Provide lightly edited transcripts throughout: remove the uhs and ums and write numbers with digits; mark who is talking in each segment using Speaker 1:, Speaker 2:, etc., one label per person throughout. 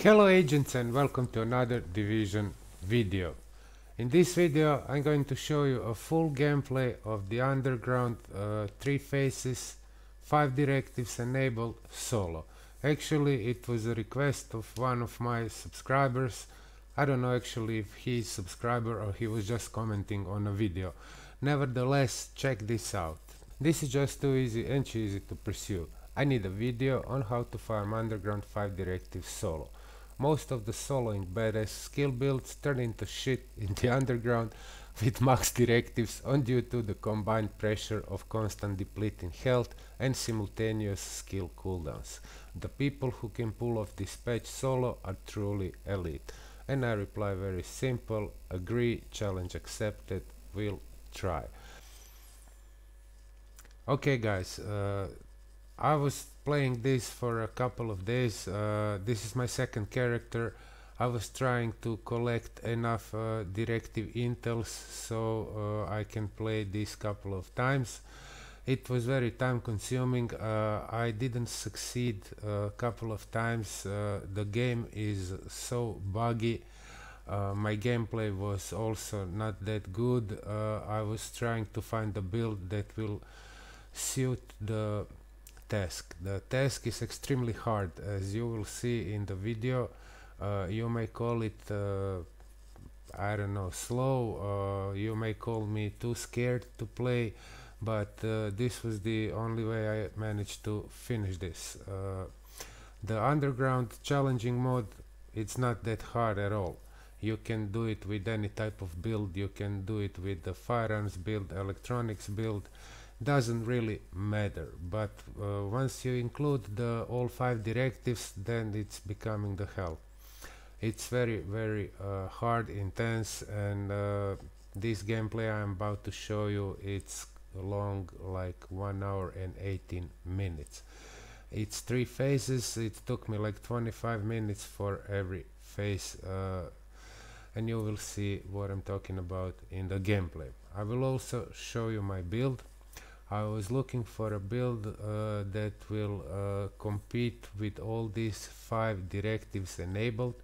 Speaker 1: Hello agents and welcome to another Division video. In this video I'm going to show you a full gameplay of the Underground 3 phases, 5 directives enabled solo. Actually it was a request of one of my subscribers. I don't know actually if he's a subscriber or he was just commenting on a video. Nevertheless, check this out. This is just too easy and cheesy to pursue. I need a video on how to farm Underground 5 directives solo. Most of the soloing badass skill builds turn into shit in the Underground with max directives on due to the combined pressure of constant depleting health and simultaneous skill cooldowns. The people who can pull off this patch solo are truly elite. And I reply very simple: agree, challenge accepted, will try. Okay guys, I was playing this for a couple of days. This is my second character. I was trying to collect enough directive intels so I can play this couple of times. It was very time consuming. I didn't succeed a couple of times. The game is so buggy. My gameplay was also not that good. I was trying to find a build that will suit the task. The task is extremely hard, as you will see in the video. You may call it I don't know, slow, you may call me too scared to play, but this was the only way I managed to finish this. The Underground challenging mode, it's not that hard at all. You can do it with any type of build. You can do it with the firearms build, electronics build, doesn't really matter. But once you include the all 5 directives, then it's becoming the hell. It's very hard, intense, and this gameplay I'm about to show you, it's long, like 1 hour and 18 minutes. It's 3 phases. It took me like 25 minutes for every phase, and you will see what I'm talking about in the gameplay. I will also show you my build. I was looking for a build that will compete with all these 5 directives enabled.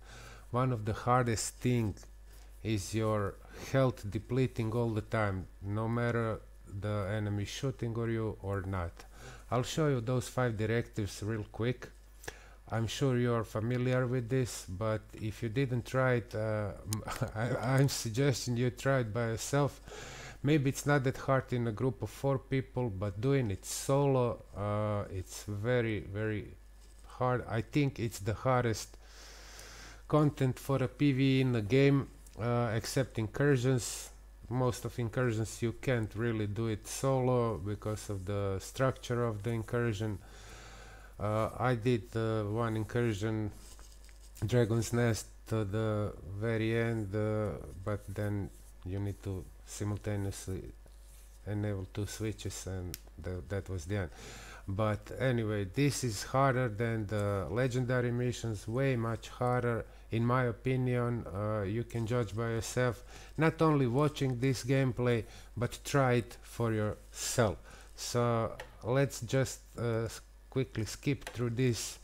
Speaker 1: One of the hardest thing is your health depleting all the time, no matter the enemy shooting at you or not. I'll show you those 5 directives real quick. I'm sure you're familiar with this, but if you didn't try it, I'm suggesting you try it by yourself. Maybe it's not that hard in a group of 4 people, but doing it solo, it's very hard. I think it's the hardest content for a PvE in the game, except incursions. Most of incursions you can't really do it solo because of the structure of the incursion. I did one incursion, Dragon's Nest, to the very end, but then you need to simultaneously enable 2 switches, and that was the end. But anyway, this is harder than the legendary missions, way much harder in my opinion. You can judge by yourself, not only watching this gameplay, but try it for yourself. So let's just quickly skip through this.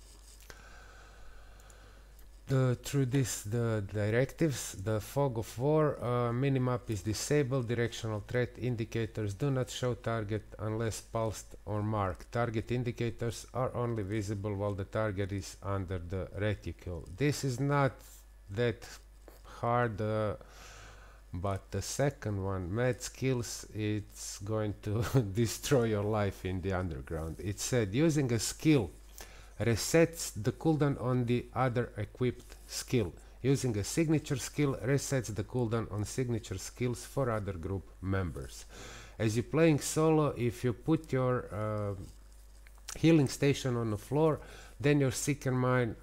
Speaker 1: The directives. The fog of war, minimap is disabled. Directional threat indicators do not show target unless pulsed or marked. Target indicators are only visible while the target is under the reticule. This is not that hard, but the second one, mad skills, it's going to destroy your life in the Underground. It said using a skill resets the cooldown on the other equipped skill. Using a signature skill resets the cooldown on signature skills for other group members. As you're playing solo, if you put your healing station on the floor, then your Seeker Mine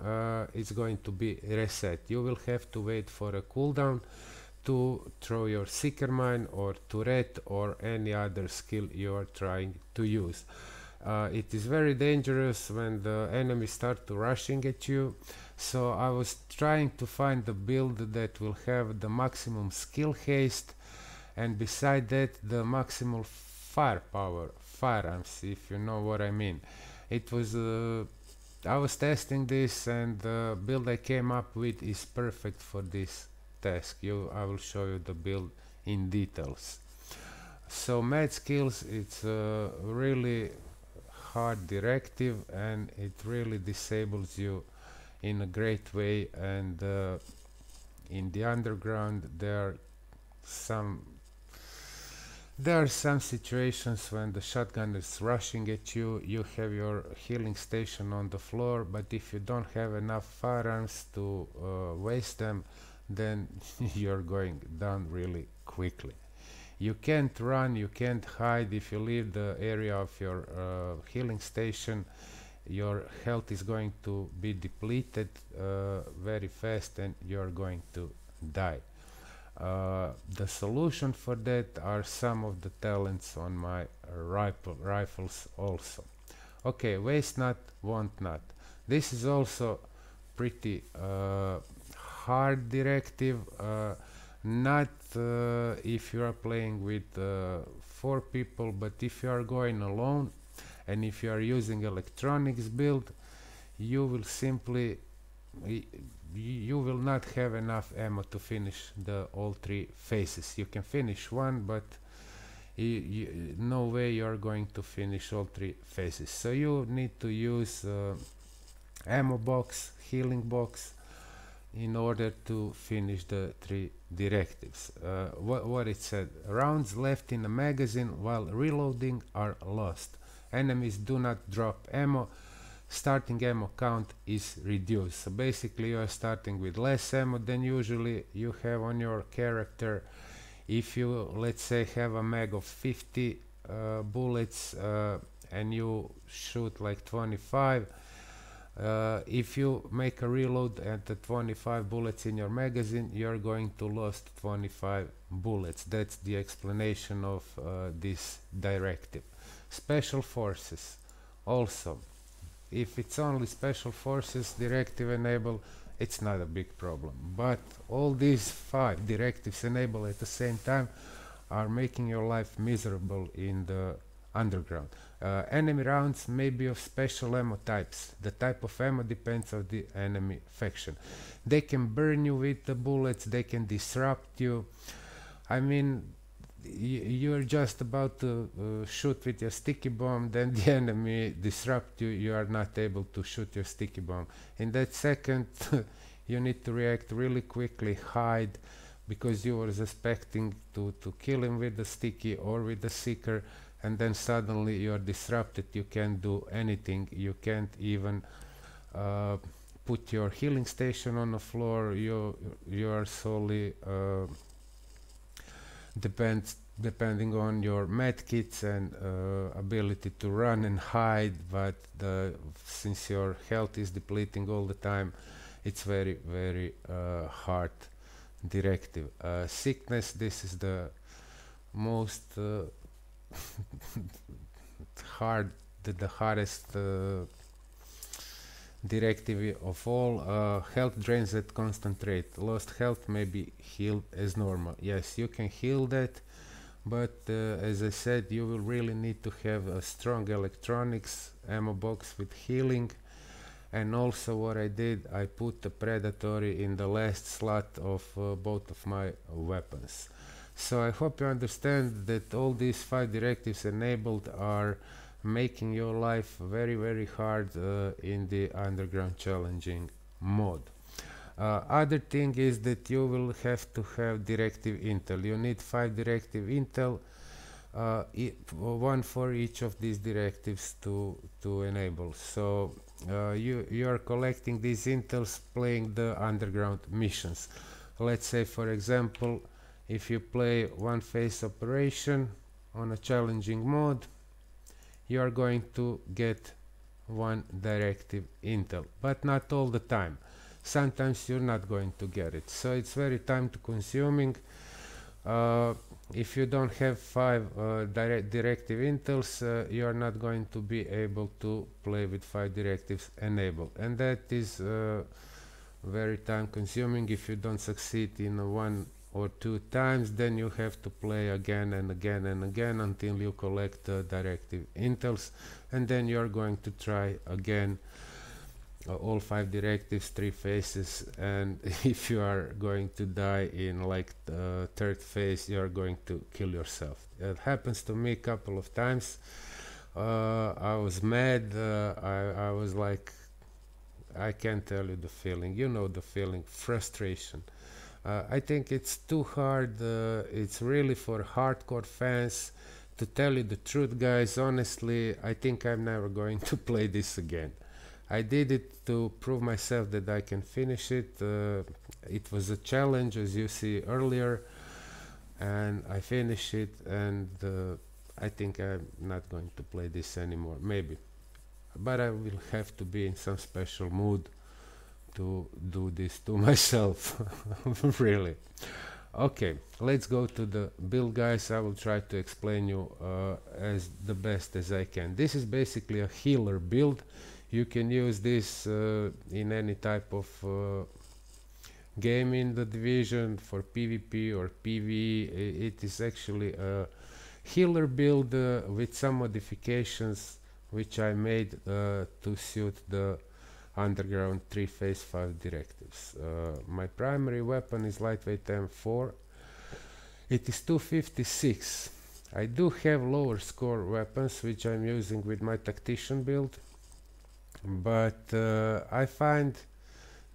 Speaker 1: is going to be reset. You will have to wait for a cooldown to throw your Seeker Mine or turret or any other skill you are trying to use. It is very dangerous when the enemies start to rushing at you, so I was trying to find a build that will have the maximum skill haste, and beside that the maximal firepower, firearms, if you know what I mean. It was I was testing this, and the build I came up with is perfect for this task. I will show you the build in details. So mad skills, it's a really hard directive, and it really disables you in a great way. And in the underground some there are some situations when the shotgun is rushing at you. You have your healing station on the floor, but if you don't have enough firearms to waste them, then you're going down really quickly. You can't run, you can't hide. If you leave the area of your healing station, your health is going to be depleted very fast, and you're going to die. The solution for that are some of the talents on my rifles also. Okay, waste not, want not. This is also pretty hard directive. Not if you are playing with 4 people, but if you are going alone and if you are using electronics build, you will simply you will not have enough ammo to finish all 3 phases. You can finish one, but no way you are going to finish all 3 phases. So you need to use ammo box, healing box, in order to finish the 3 directives. What it said: rounds left in a magazine while reloading are lost. Enemies do not drop ammo. Starting ammo count is reduced. So basically you are starting with less ammo than usually you have on your character. If you, let's say, have a mag of 50 bullets and you shoot like 25, if you make a reload at the 25 bullets in your magazine, you're going to lose 25 bullets. That's the explanation of this directive. Special forces also. If it's only special forces directive enable, it's not a big problem. But all these 5 directives enable at the same time are making your life miserable in the underground. Enemy rounds may be of special ammo types. The type of ammo depends on the enemy faction. They can burn you with the bullets, they can disrupt you. I mean, you're just about to shoot with your sticky bomb, then the enemy disrupt you, you are not able to shoot your sticky bomb. In that second you need to react really quickly, hide, because you were expecting to kill him with the sticky or with the seeker, and then suddenly you are disrupted. You can't do anything. You can't even put your healing station on the floor. You are solely depending on your medkits and ability to run and hide, but since your health is depleting all the time, it's very, very hard directive. Sickness, this is the most the hardest directive of all. Health drains at constant rate. Lost health may be healed as normal. Yes, you can heal that, but as I said, you will really need to have a strong electronics ammo box with healing. And also what I did, I put the predatory in the last slot of both of my weapons. So I hope you understand that all these 5 directives enabled are making your life very, very hard in the underground challenging mode. Other thing is that you will have to have directive intel. You need 5 directive intel, one for each of these directives to enable. So you are collecting these intels playing the underground missions. Let's say, for example, if you play one phase operation on a challenging mode, you are going to get 1 directive intel, but not all the time. Sometimes you're not going to get it, so it's very time consuming. If you don't have 5 directive intels, you are not going to be able to play with 5 directives enabled, and that is very time consuming. If you don't succeed in 1 or 2 times, then you have to play again and again and again until you collect directive intels, and then you are going to try again all 5 directives, 3 phases, and if you are going to die in like the third phase, you are going to kill yourself. It happens to me a couple of times. I was mad. I was like, I can't tell you the feeling. You know the feeling, frustration. I think it's too hard. It's really for hardcore fans. To tell you the truth, guys, honestly, I think I'm never going to play this again. I did it to prove myself that I can finish it. It was a challenge, as you see earlier, and I finished it, and I think I'm not going to play this anymore. Maybe, but I will have to be in some special mood to do this to myself. Really. Okay, let's go to the build, guys. I will try to explain you as the best as I can. This is basically a healer build. You can use this in any type of game in the division for PvP or PvE. It is actually a healer build with some modifications which I made to suit the Underground 3 Phase 5 directives. My primary weapon is lightweight M4. It is 256. I do have lower score weapons which I'm using with my tactician build, but I find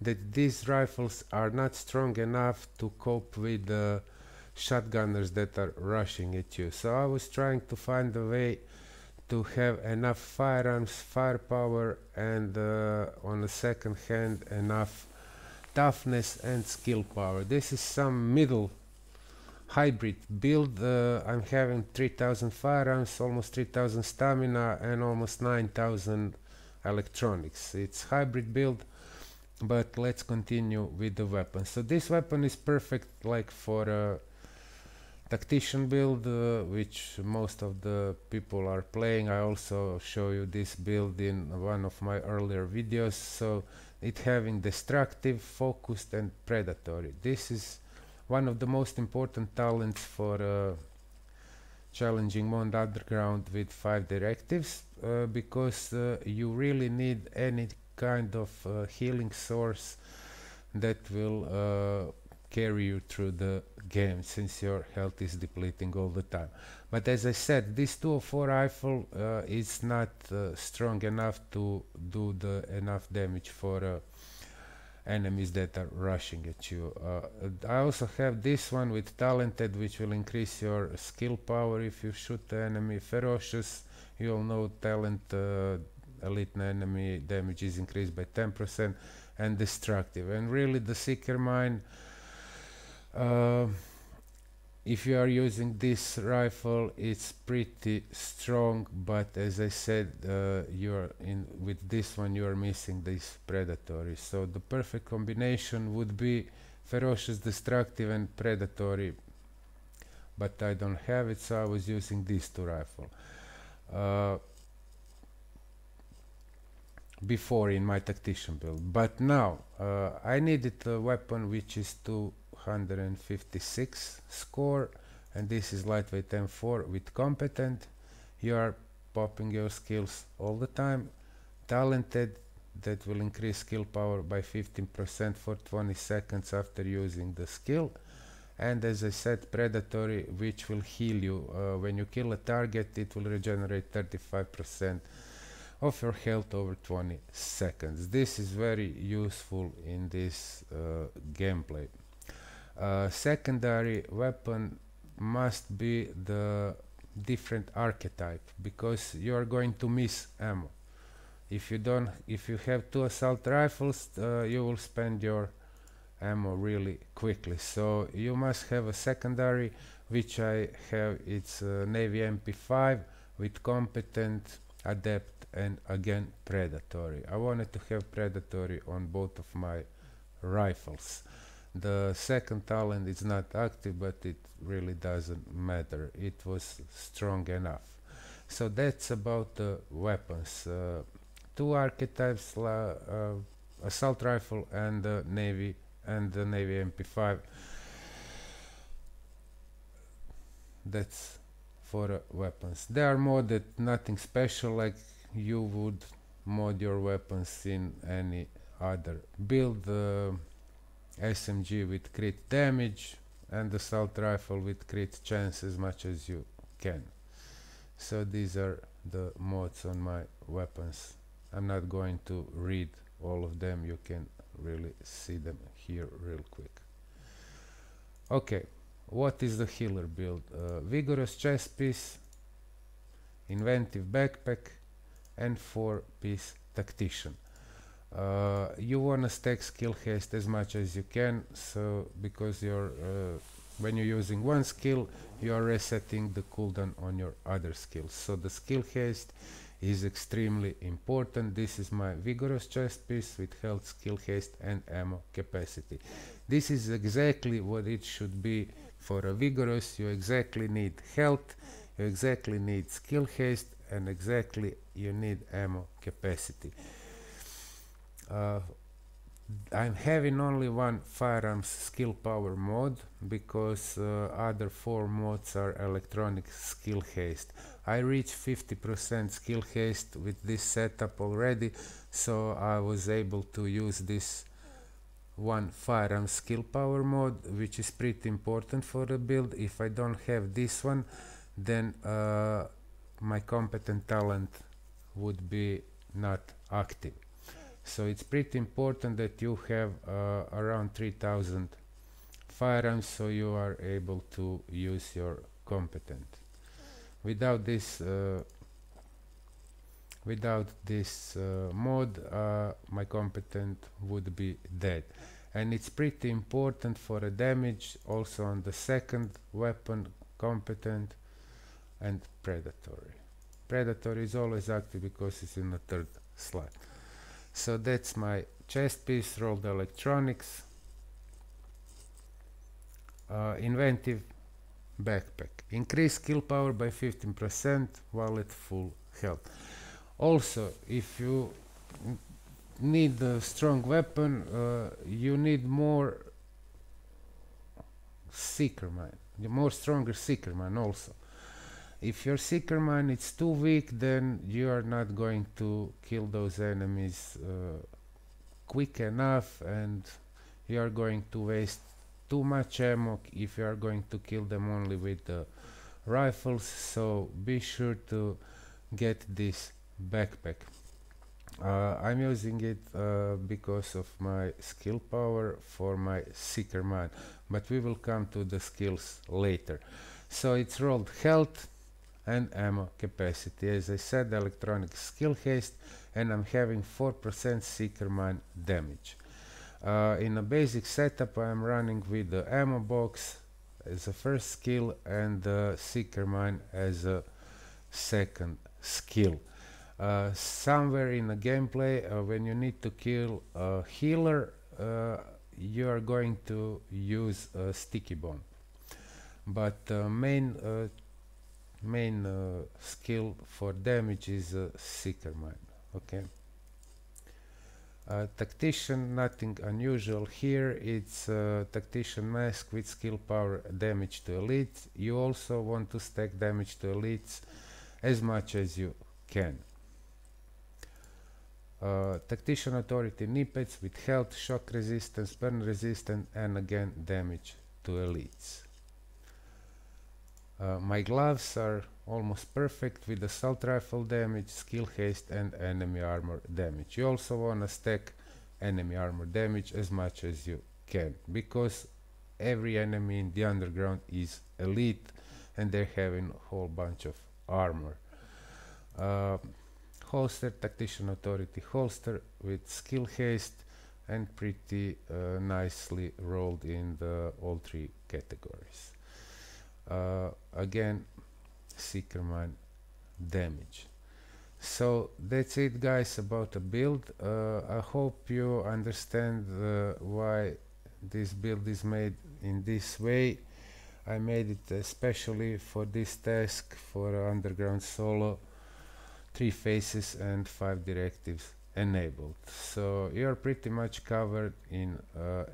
Speaker 1: that these rifles are not strong enough to cope with the shotgunners that are rushing at you. So I was trying to find a way to have enough firearms, firepower, and on the second hand enough toughness and skill power. This is some middle hybrid build. I'm having 3000 firearms, almost 3000 stamina, and almost 9000 electronics. It's hybrid build, but let's continue with the weapon. So this weapon is perfect like for a tactician build, which most of the people are playing. I also show you this build in one of my earlier videos. So it having destructive, focused, and predatory. This is one of the most important talents for challenging Mond Underground with 5 directives, because you really need any kind of healing source that will carry you through the game, since your health is depleting all the time. But as I said, this 204 rifle is not strong enough to do enough damage for enemies that are rushing at you. I also have this one with talented, which will increase your skill power if you shoot the enemy. Ferocious, you all know talent, elite enemy damage is increased by 10%, and destructive. And really the Seeker Mine, if you are using this rifle, it's pretty strong, but as I said, with this one you are missing this predatory. So the perfect combination would be ferocious, destructive, and predatory, but I don't have it, so I was using these 2 rifles before in my tactician build. But now I needed a weapon which is 256 score, and this is lightweight M4 with competent. You are popping your skills all the time. Talented, that will increase skill power by 15% for 20 seconds after using the skill. And as I said, predatory, which will heal you. When you kill a target, it will regenerate 35% of your health over 20 seconds. This is very useful in this gameplay. Secondary weapon must be the different archetype, because you are going to miss ammo. If you have 2 assault rifles, you will spend your ammo really quickly. So you must have a secondary, which I have. It's Navy MP5 with competent, adept, and again predatory. I wanted to have predatory on both of my rifles. The second talent is not active, but it really doesn't matter. It was strong enough. So that's about the weapons. 2 archetypes, assault rifle and the Navy MP5. That's for weapons. They are modded, nothing special, like you would mod your weapons in any other build. SMG with crit damage and assault rifle with crit chance as much as you can. So these are the mods on my weapons. I'm not going to read all of them, you can really see them here real quick. Okay, what is the healer build? Vigorous chest piece, inventive backpack, and 4-piece tactician. You wanna stack skill haste as much as you can, so because you're when you're using one skill, you are resetting the cooldown on your other skills. So the skill haste is extremely important. This is my vigorous chest piece with health, skill haste, and ammo capacity. This is exactly what it should be for a vigorous. You exactly need health, you exactly need skill haste, and exactly you need ammo capacity. I'm having only one firearms skill power mod because other 4 mods are electronic skill haste. I reached 50% skill haste with this setup already, so I was able to use this one firearms skill power mod, which is pretty important for the build. If I don't have this one, then my competent talent would be not active. So it's pretty important that you have around 3000 firearms so you are able to use your competent. Without this mod, my competent would be dead. And it's pretty important for a damage also on the second weapon, competent and predatory. Predatory is always active because it's in the third slot. So that's my chest piece, rolled electronics, inventive backpack. Increase skill power by 15% while at full health. Also, if you need a strong weapon, you need more seeker mine, more stronger seeker mine also. If your seeker mine is too weak, then you are not going to kill those enemies quick enough, and you are going to waste too much ammo if you are going to kill them only with the rifles. So be sure to get this backpack. I'm using it because of my skill power for my seeker mine, but we will come to the skills later. So it's rolled health and ammo capacity. As I said, electronic skill haste, and I'm having 4% seeker mine damage. In a basic setup, I'm running with the ammo box as a first skill and the seeker mine as a second skill. Somewhere in the gameplay, when you need to kill a healer, you are going to use a sticky bomb, but main skill for damage is seeker mine. Okay. Tactician, nothing unusual here. It's tactician mask with skill power damage to elites. You also want to stack damage to elites as much as you can. Tactician authority nippets with health, shock resistance, burn resistance, and again damage to elites. My gloves are almost perfect with assault rifle damage, skill haste, and enemy armor damage. You also want to stack enemy armor damage as much as you can, because every enemy in the underground is elite and they're having a whole bunch of armor. Holster, tactician authority holster with skill haste and pretty nicely rolled in all 3 categories. Again, seeker mine damage. So that's it, guys, about the build. I hope you understand why this build is made in this way. I made it especially for this task, for underground solo, 3 phases and 5 directives enabled. So you're pretty much covered in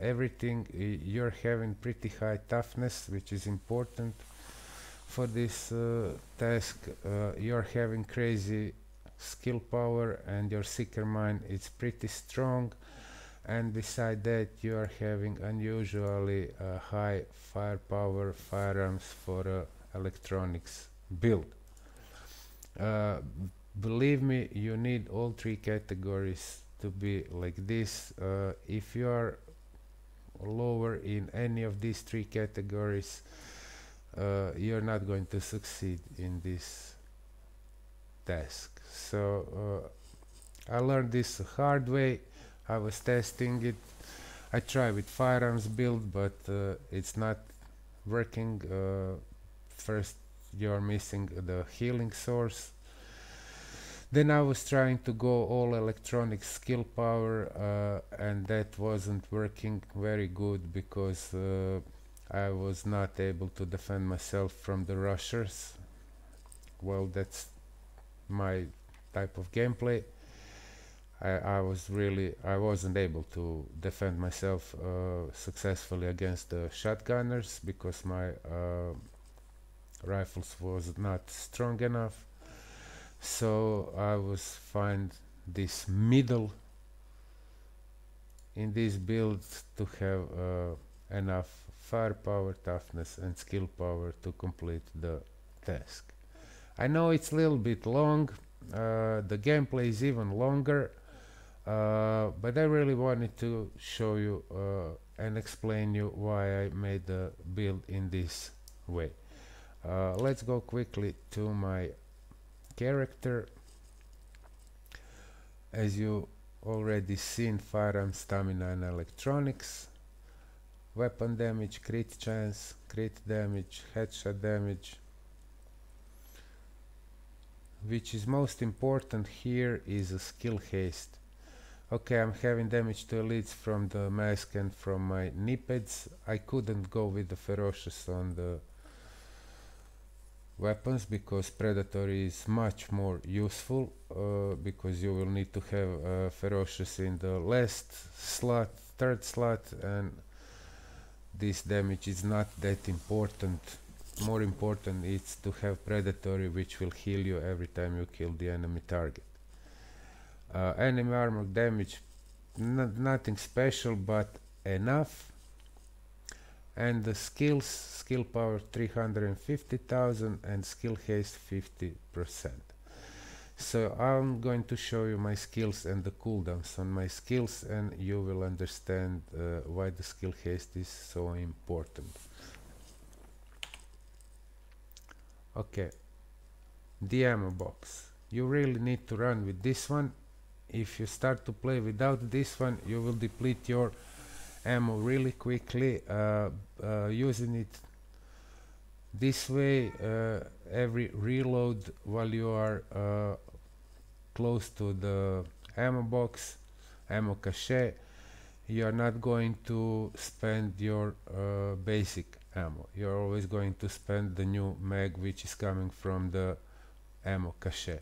Speaker 1: everything. You're having pretty high toughness, which is important for this task. You're having crazy skill power, and your seeker mine is pretty strong, and beside that you are having unusually high firepower firearms for electronics build. Believe me, you need all three categories to be like this. If you are lower in any of these three categories, you're not going to succeed in this task. So I learned this the hard way. I was testing it. I tried with firearms build, but it's not working. First you're missing the healing source. Then I was trying to go all electronic skill power, and that wasn't working very good because I was not able to defend myself from the rushers. Well, that's my type of gameplay. I wasn't able to defend myself successfully against the shotgunners because my rifles was not strong enough. So I was find this middle in this build to have enough firepower, toughness and skill power to complete the task. I know it's a little bit long, the gameplay is even longer, but I really wanted to show you and explain you why I made the build in this way. Let's go quickly to my character. As you already seen, firearm, stamina and electronics, weapon damage, crit chance, crit damage, headshot damage. Which is most important here is a skill haste. Okay, I'm having damage to elites from the mask and from my knee pads. I couldn't go with the ferocious on the weapons because predatory is much more useful, because you will need to have ferocious in the last slot, third slot, and this damage is not that important. More important is to have predatory, which will heal you every time you kill the enemy target. Enemy armor damage, nothing special but enough. And the skills, skill power 350,000 and skill haste 50%. So I'm going to show you my skills and the cooldowns on my skills, and you will understand why the skill haste is so important. Okay, the ammo box. You really need to run with this one. If you start to play without this one, you will deplete your ammo really quickly. Using it this way, every reload while you are close to the ammo box, ammo cache, you are not going to spend your basic ammo. You're always going to spend the new mag which is coming from the ammo cache.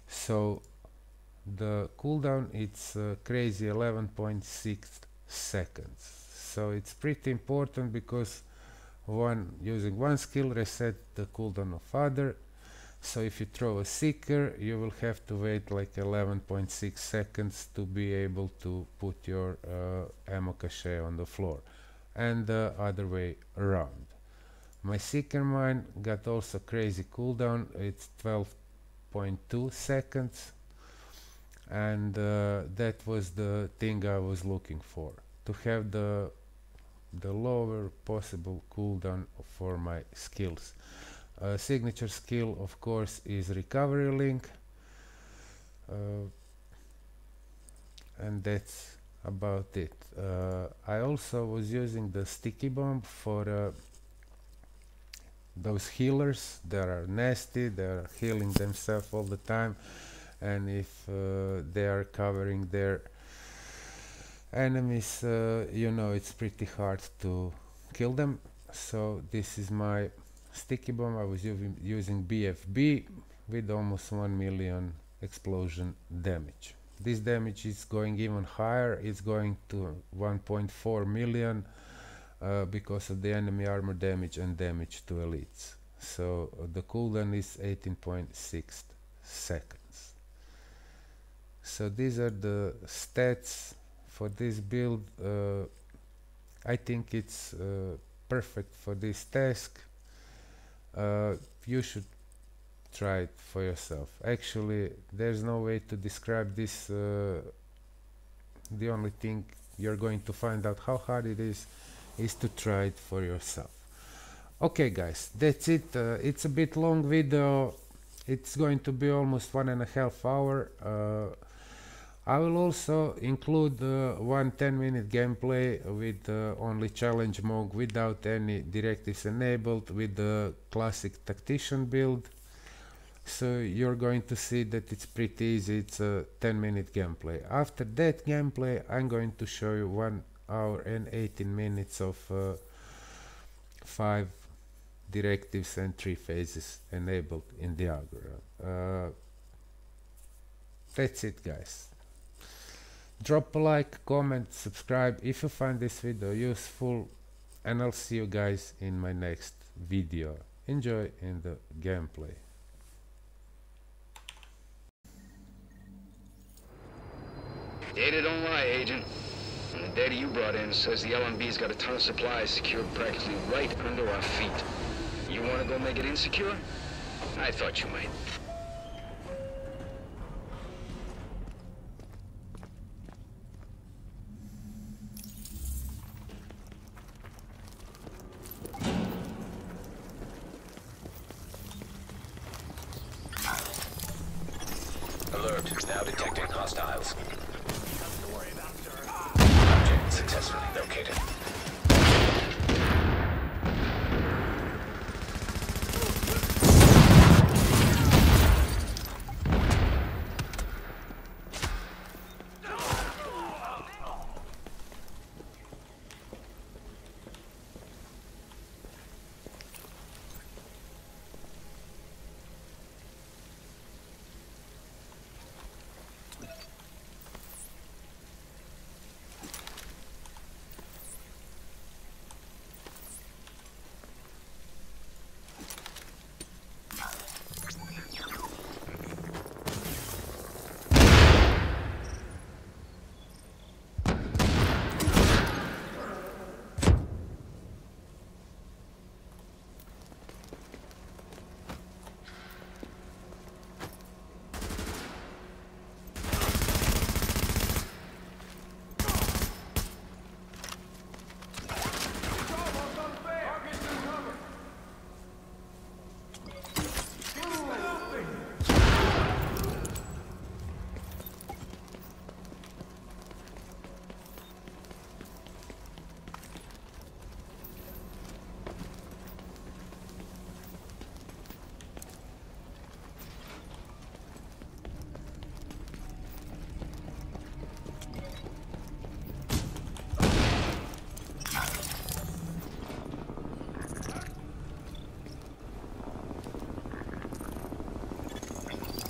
Speaker 1: So the cooldown, it's crazy 11.6 seconds. So it's pretty important because using one skill reset the cooldown of other. So if you throw a seeker, you will have to wait like 11.6 seconds to be able to put your ammo cache on the floor, and the other way around. My seeker mine got also crazy cooldown. It's 12.2 seconds, and that was the thing I was looking for, to have the lower possible cooldown for my skills. Signature skill, of course, is recovery link, and that's about it. I also was using the sticky bomb for those healers that are nasty. They are healing themselves all the time, and if they are covering their enemies, you know, it's pretty hard to kill them. So this is my sticky bomb. I was using BFB with almost 1 million explosion damage. This damage is going even higher. It's going to 1.4 million because of the enemy armor damage and damage to elites. So the cooldown is 18.6 seconds. So these are the stats for this build. I think it's perfect for this task. You should try it for yourself. Actually, there's no way to describe this. The only thing you're going to find out how hard it is to try it for yourself. Okay guys, that's it. It's a bit long video. It's going to be almost 1.5 hours. I will also include one 10-minute gameplay with only challenge mode without any directives enabled, with the classic tactician build. So you're going to see that it's pretty easy. It's a 10-minute gameplay. After that gameplay, I'm going to show you 1 hour and 18 minutes of 5 directives and 3 phases enabled in the algorithm. That's it guys. Drop a like, comment, subscribe if you find this video useful, and I'll see you guys in my next video. Enjoy in the gameplay.
Speaker 2: Data don't lie, Agent. And the data you brought in says the LMB's got a ton of supplies secured practically right under our feet. You want to go make it insecure? I thought you might.
Speaker 3: Alert, now detecting hostiles. Object successfully located.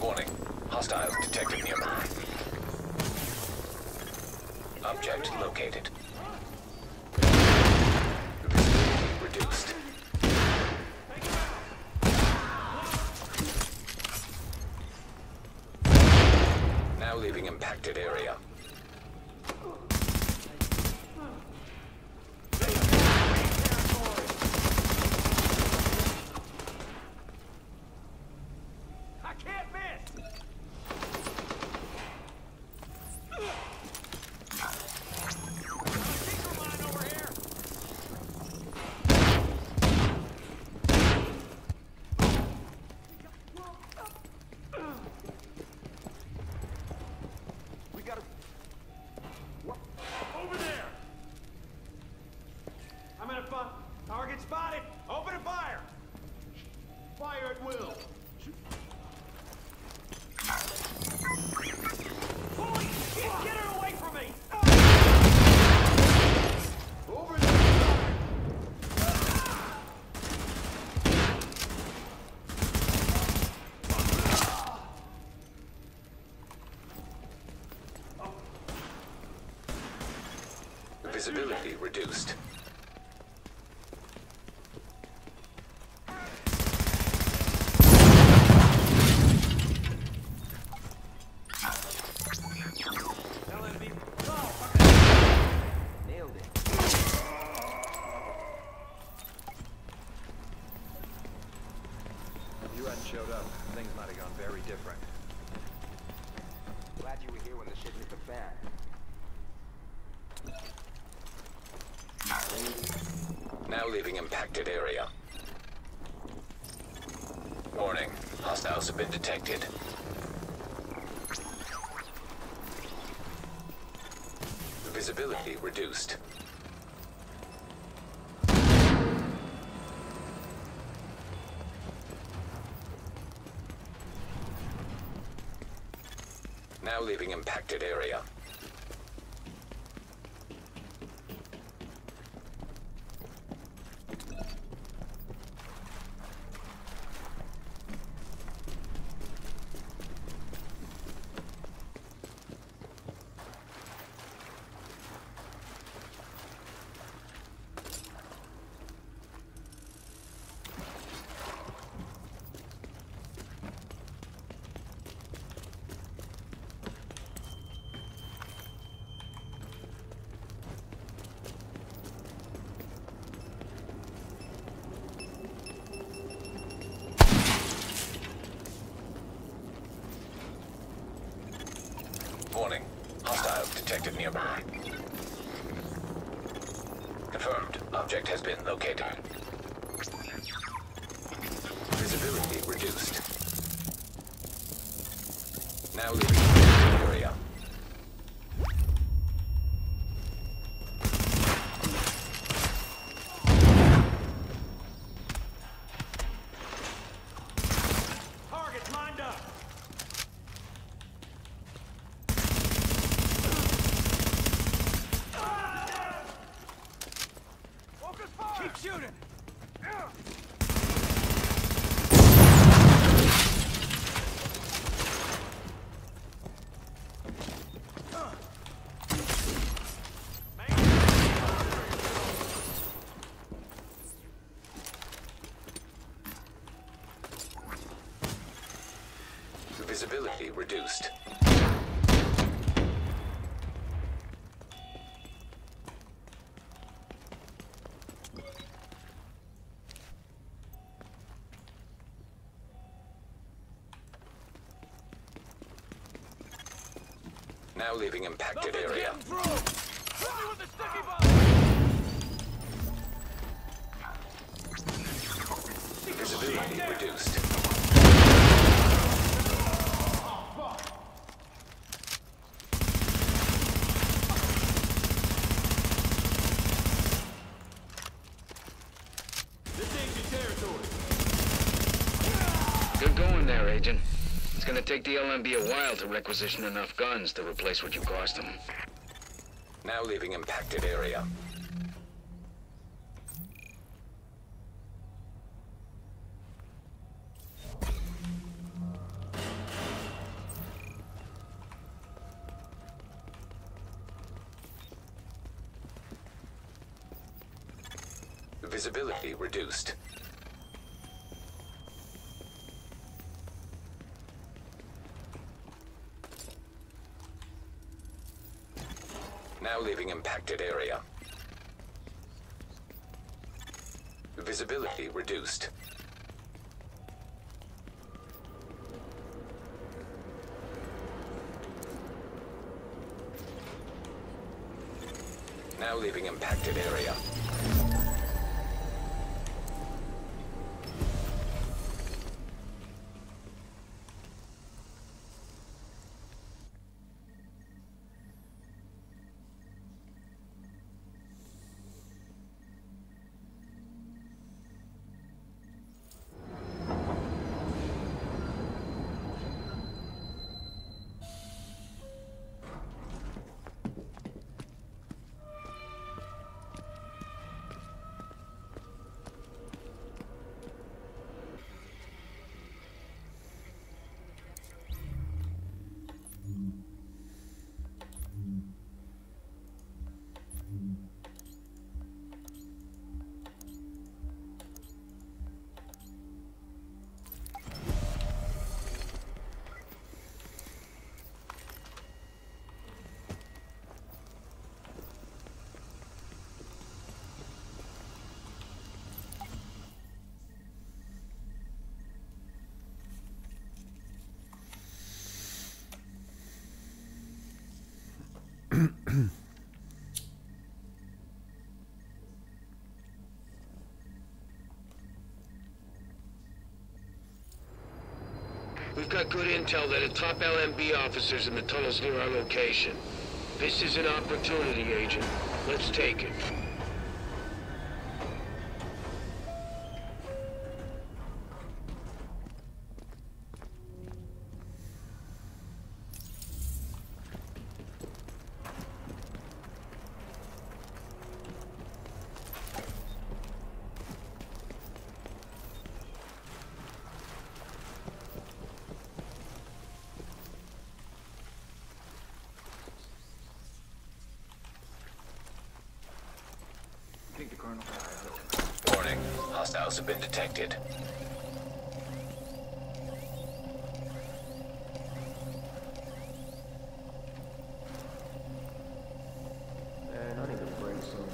Speaker 3: Warning. Hostiles detected nearby. Object located. Visibility reduced. Now leaving impacted area.
Speaker 4: Target spotted! Open and fire! Fire at will! Holy shit! Get her away from me! Over there!
Speaker 3: Visibility reduced.
Speaker 5: different. Glad you were here when the shit hit the fan.
Speaker 3: Now leaving impacted area. Warning, hostiles have been detected. Visibility reduced. Now leaving impacted area. Warning, hostiles detected nearby. Confirmed, object has been located. Visibility reduced. Now leaving the area.
Speaker 4: Targets lined up. Focus fire. Keep shooting.
Speaker 3: Visibility reduced. Now leaving impacted area. Visibility reduced.
Speaker 2: Good going there, Agent. It's gonna take the LMB a while to requisition enough guns to replace what you cost them.
Speaker 3: Now leaving impacted area. Visibility reduced. Now leaving impacted area. Visibility reduced. Now leaving impacted area.
Speaker 6: We've got good intel that a top LMB officer's in the tunnels near our location. This is an opportunity, Agent. Let's take it.
Speaker 3: Warning, hostiles have been detected.
Speaker 5: Man, I need a break soon.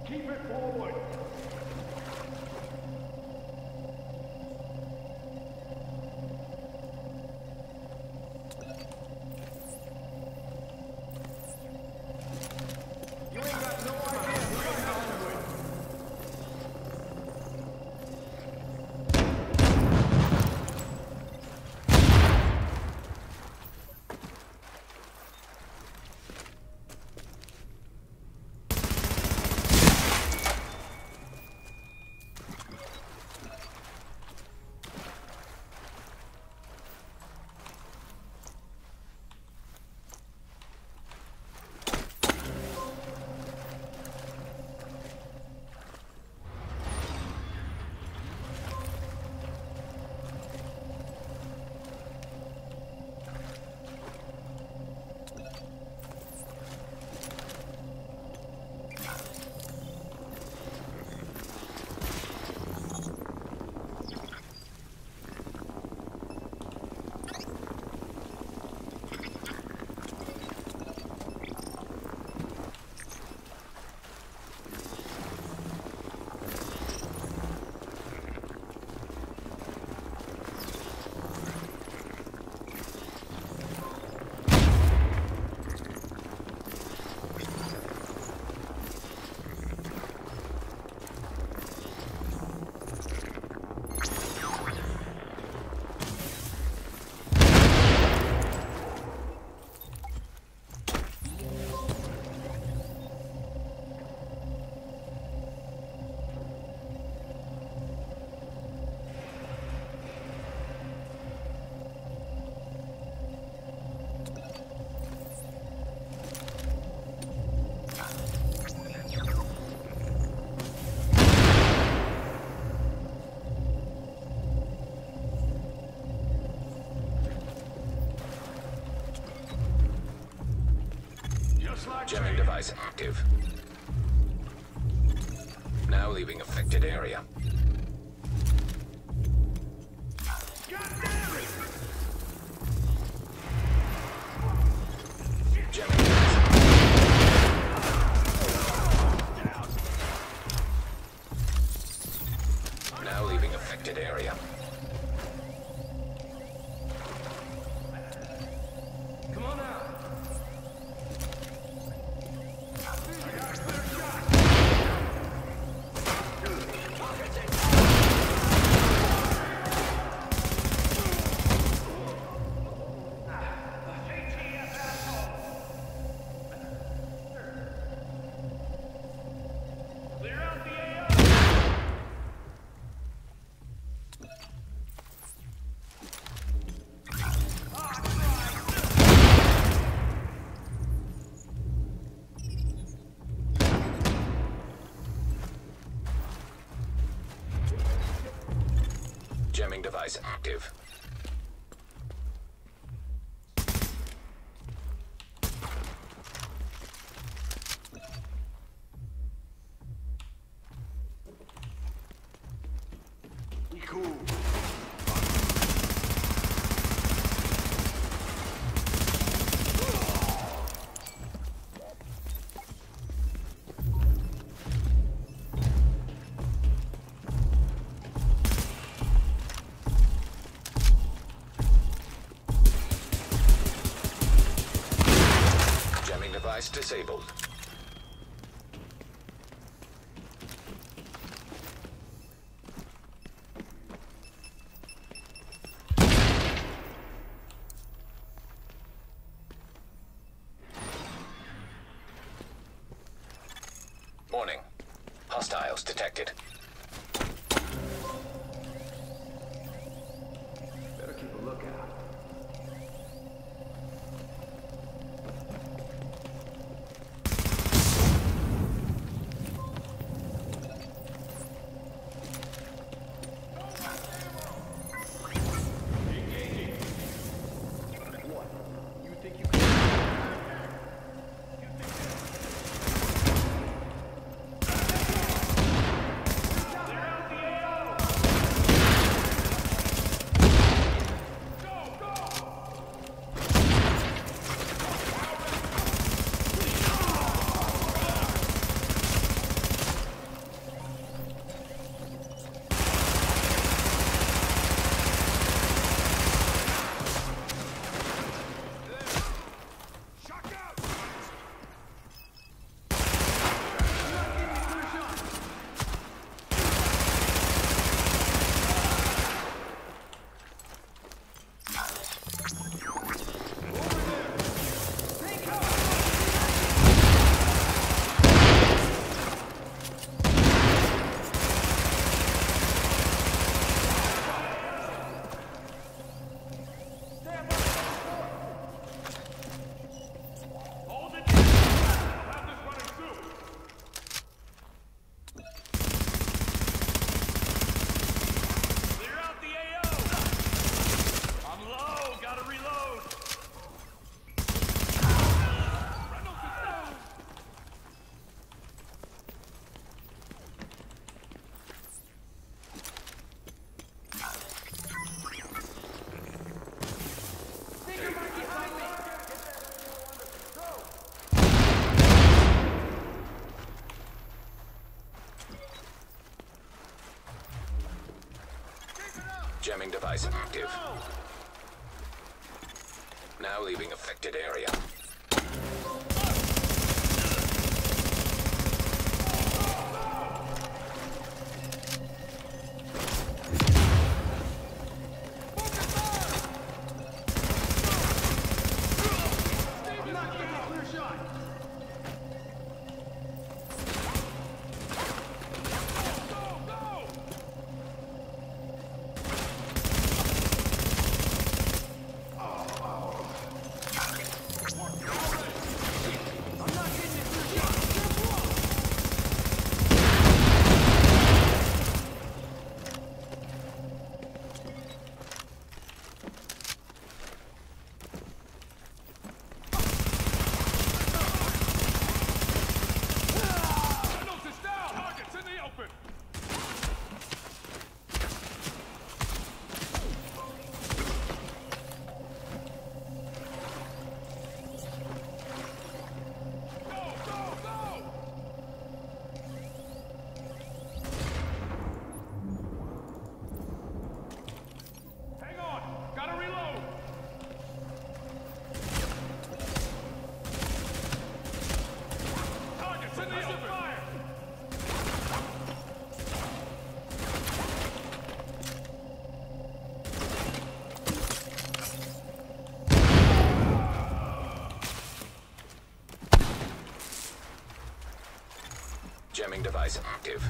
Speaker 4: Keep it forward. You ain't got no idea who you're messing with.
Speaker 3: Jamming device active. Now leaving affected area. Jamming device active. Now leaving affected area.
Speaker 4: Come on out.
Speaker 3: Jamming device active.
Speaker 4: cool.
Speaker 3: Jamming device disabled. Warning. Hostiles detected.
Speaker 5: Better keep a lookout. What? You think you can?
Speaker 4: Hold it down. I'll have this running soon. Clear out the AO. I'm low. Gotta reload. Reynolds is down.
Speaker 3: Jamming device active. Now leaving affected area.
Speaker 4: I'm not getting a clear shot. Go, go! I'm not getting a clear shot. Reynolds is down. Target's in the open. Go, go, go! Hang on. Gotta reload. Target's in the open. Fire.
Speaker 3: Jamming device active.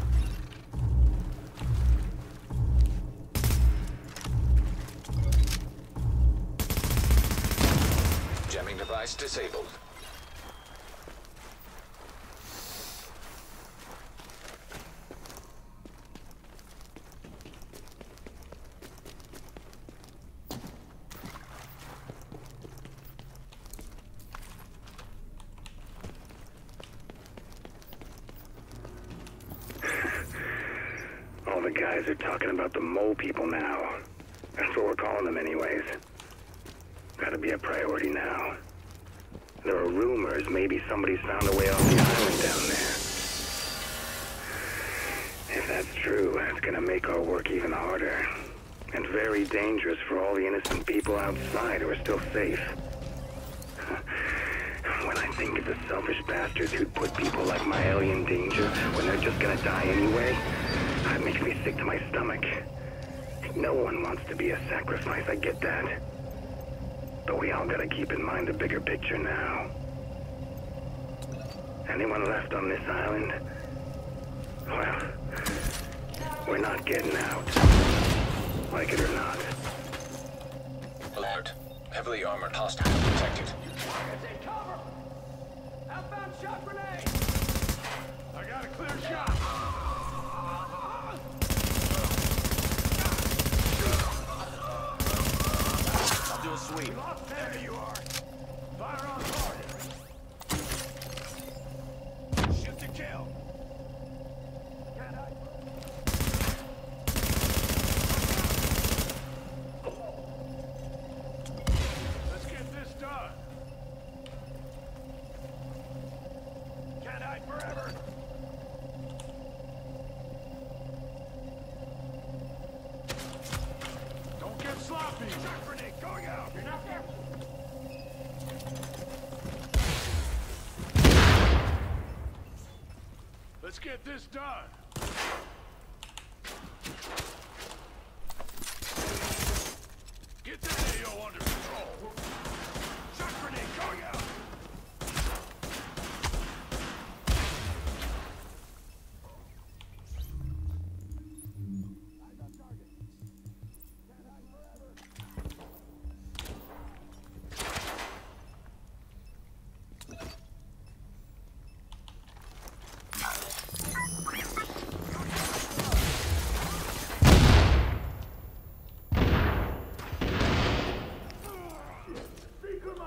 Speaker 3: Jamming device disabled.
Speaker 7: All the guys are talking about the mole people now. That's what we're calling them anyways. Gotta be a priority now. There are rumors maybe somebody's found a way off the island down there. If that's true, it's gonna make our work even harder. And very dangerous for all the innocent people outside who are still safe. When I think of the selfish bastards who'd put people like Maeli in danger when they're just gonna die anyway, that makes me sick to my stomach. No one wants to be a sacrifice, I get that. But we all gotta keep in mind the bigger picture now. Anyone left on this island? Well, we're not getting out. Like it or not.
Speaker 3: Alert. Heavily armored hostile detected.
Speaker 4: Take cover! Outbound shot grenade! I got a clear shot!
Speaker 5: I'll do a sweep.
Speaker 4: There you are! Fire on target! Shoot to kill! Can I? Let's get this done! Can't hide forever! Don't get sloppy! Shot grenade going out! You're not careful! Let's get this done! Get that AO under control! Shot grenade going out!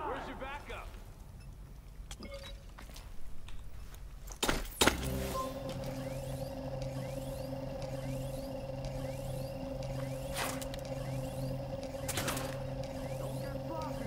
Speaker 4: Where's your backup? Don't get floppy.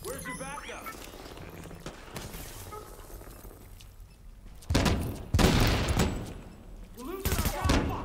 Speaker 4: Where's your backup? We're losing our guy!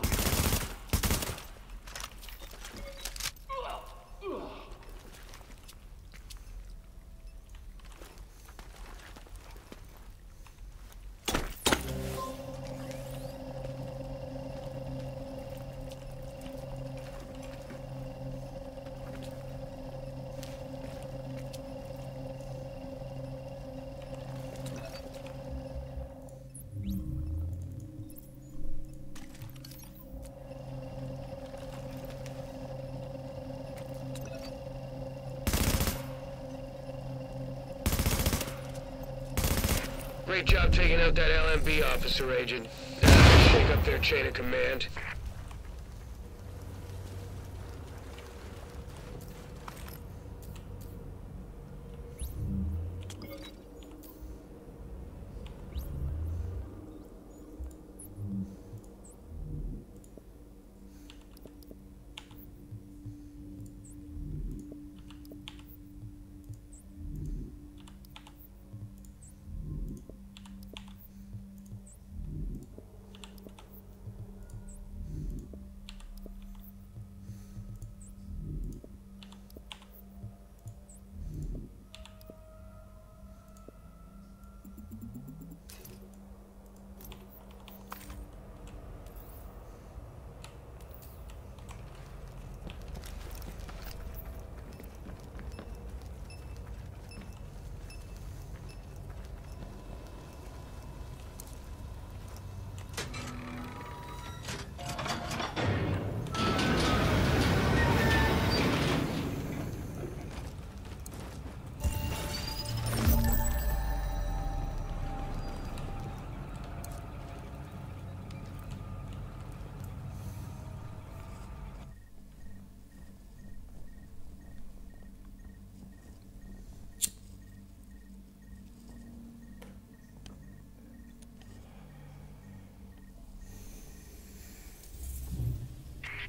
Speaker 6: Great job taking out that LMB officer, Agent. Shake up their chain of command.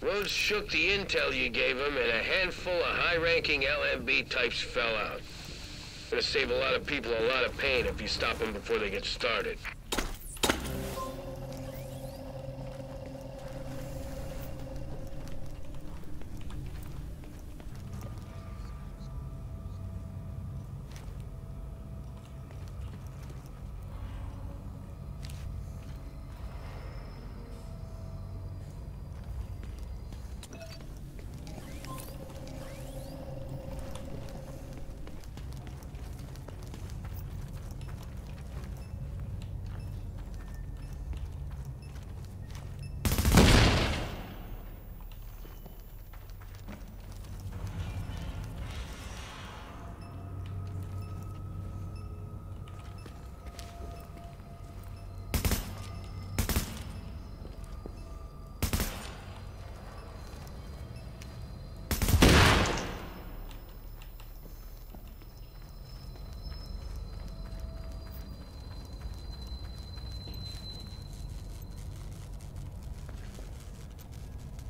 Speaker 6: Rhodes shook the intel you gave him, and a handful of high-ranking LMB types fell out. Gonna save a lot of people a lot of pain if you stop them before they get started.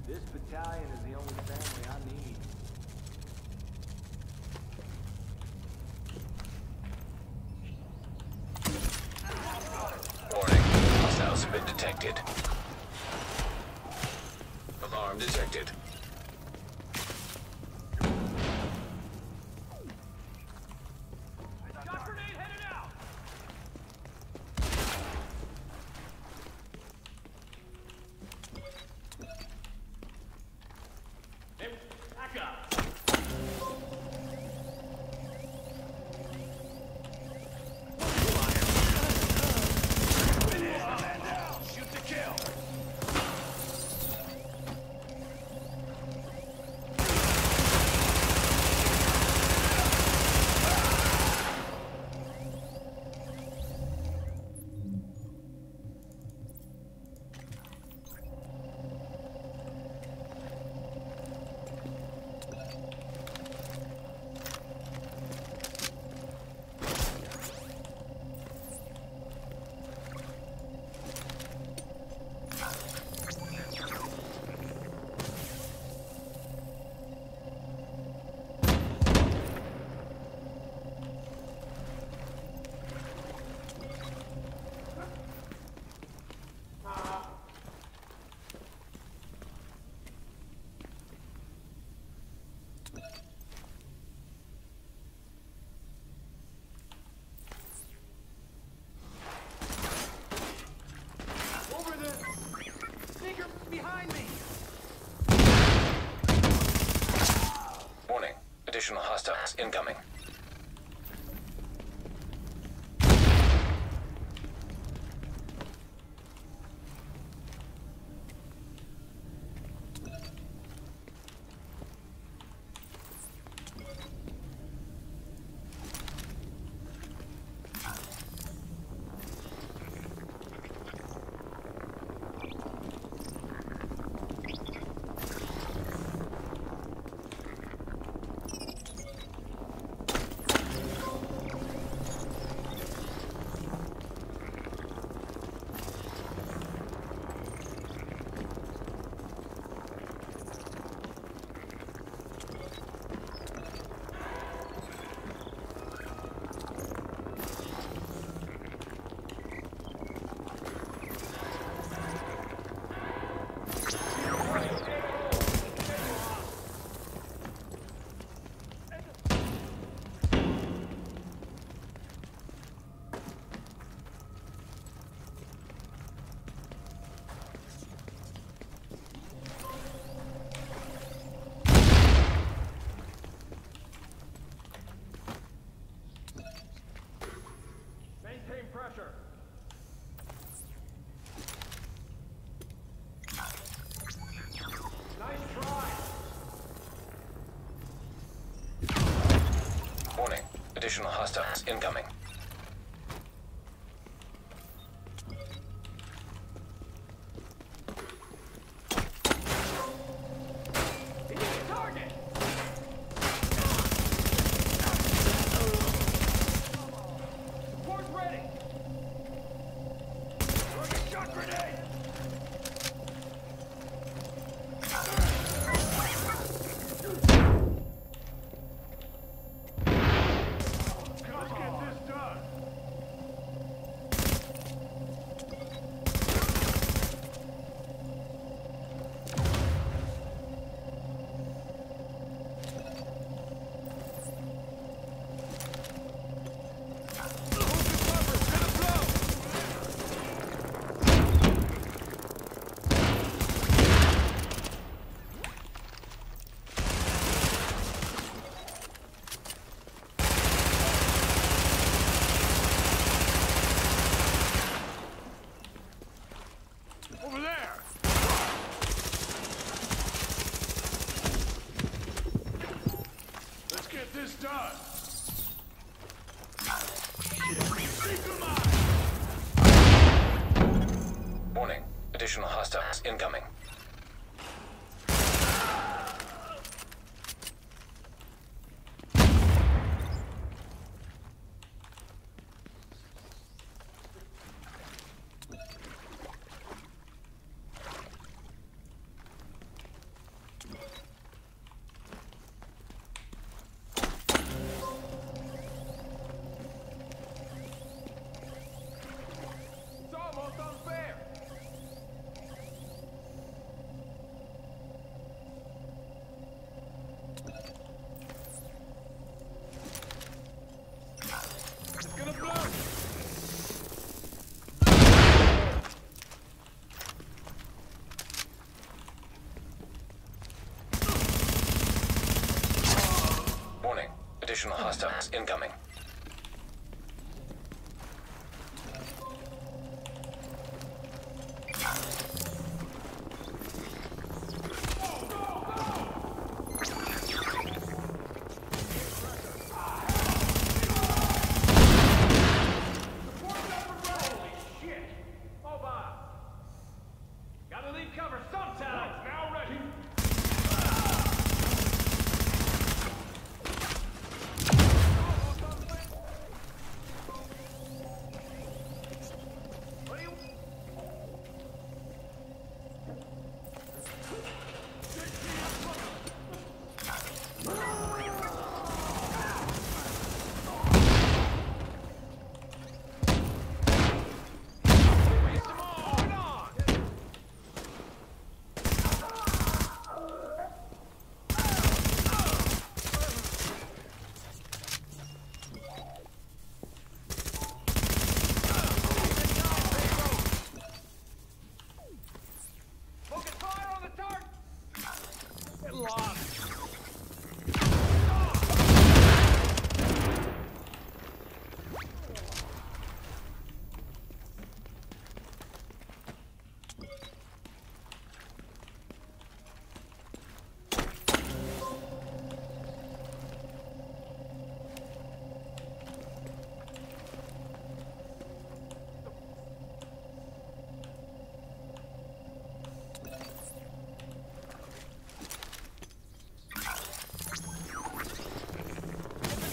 Speaker 4: This battalion is the only family I need.
Speaker 3: Warning. Hostiles have been detected. Alarm detected.
Speaker 4: Shot grenade headed out! Hey, back up! Shoot to kill! Over there! Sneaker behind me!
Speaker 3: Warning. Additional hostiles incoming.
Speaker 4: Maintain pressure. Nice try.
Speaker 3: Warning. Additional hostiles incoming.
Speaker 4: He hit the target. Support ready. Throwing a shot grenade. run.
Speaker 3: Warning. Additional hostiles incoming.
Speaker 4: It's almost unfair. It's gonna blow.
Speaker 3: Warning. Additional hostiles incoming.
Speaker 4: Holy shit! Hold on. Gotta leave cover sometime. Now ready. What do you... Focus fire on the target! Get lost!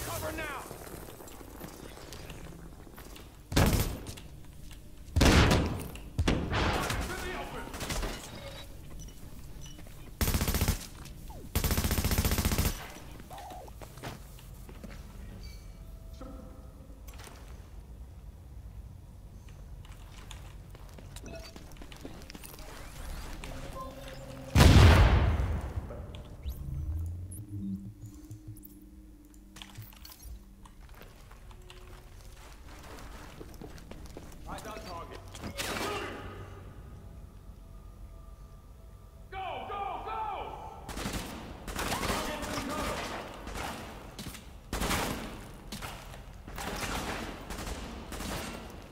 Speaker 4: Cover now! To the open! Eyes on target. Go, go, go! Get some cover.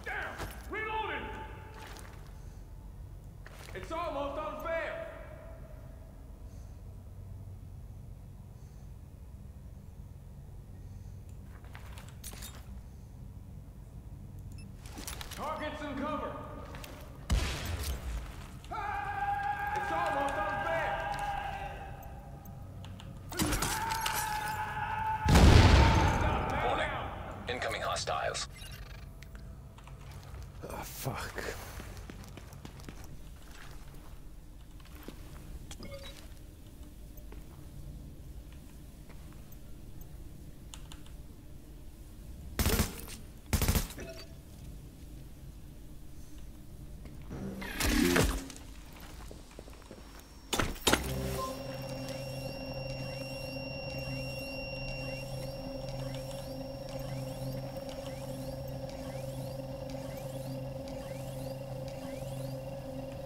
Speaker 4: Damn! Reloading! It's almost unfair! Targets in cover! It's almost unfair!
Speaker 3: Warning. Incoming hostiles.
Speaker 1: Ah, fuck.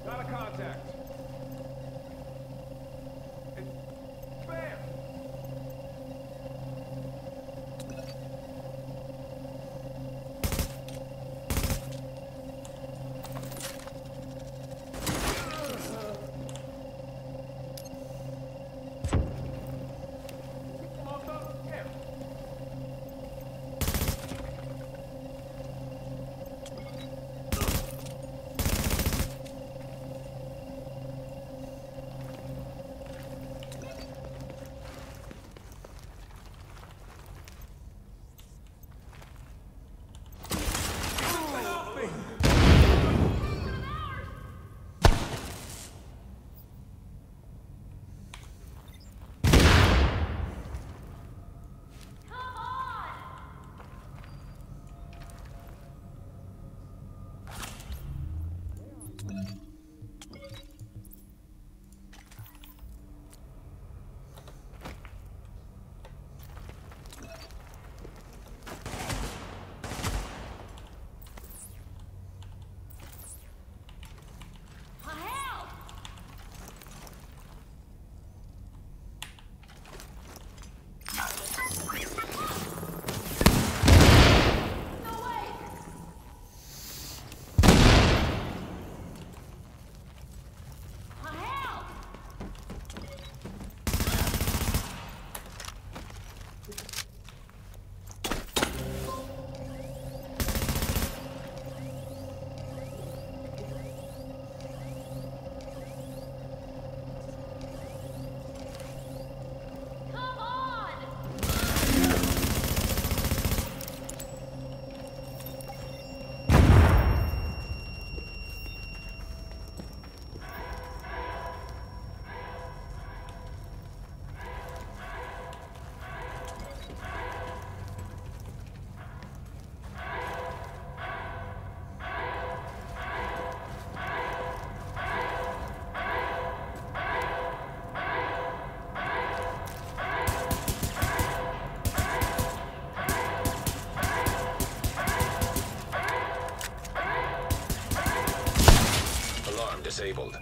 Speaker 4: Got a contact. It's fair. Almost unfair.
Speaker 3: Disabled.